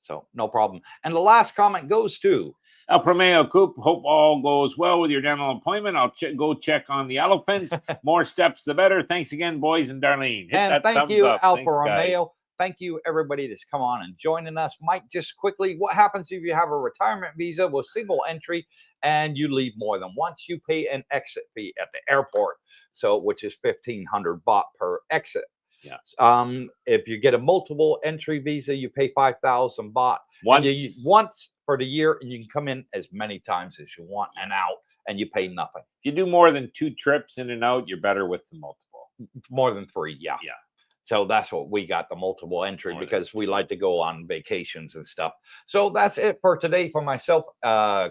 Speaker 1: So no problem. And the last comment goes to
Speaker 2: El Promeo Coop. Hope all goes well with your dental appointment. I'll go check on the elephants. More steps, the better. Thanks again, boys and Darlene.
Speaker 1: Thank you, El Promeo. Thank you, everybody that's come on and joining us. Mike, just quickly, what happens if you have a retirement visa with single entry and you leave more than once? You pay an exit fee at the airport, which is 1,500 baht per exit.
Speaker 2: Yeah.
Speaker 1: If you get a multiple entry visa, you pay 5,000 baht
Speaker 2: once
Speaker 1: for the year, and you can come in as many times as you want and out, and you pay nothing.
Speaker 2: If you do more than 2 trips in and out, you're better with the multiple.
Speaker 1: More than 3, yeah. So that's what we got, the multiple entry, because we like to go on vacations and stuff. So that's it for today for myself,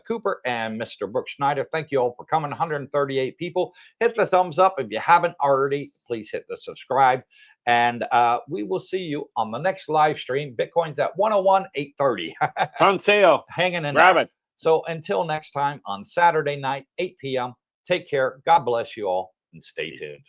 Speaker 1: Cooper, and Mr. Brooke Schneider. Thank you all for coming. 138 people. Hit the thumbs up. If you haven't already, please hit the subscribe. And we will see you on the next live stream. Bitcoin's at 101,830.
Speaker 2: It's on sale.
Speaker 1: Hanging in
Speaker 2: Grab
Speaker 1: there.
Speaker 2: it.
Speaker 1: So until next time on Saturday night, 8 p.m., take care. God bless you all and stay tuned.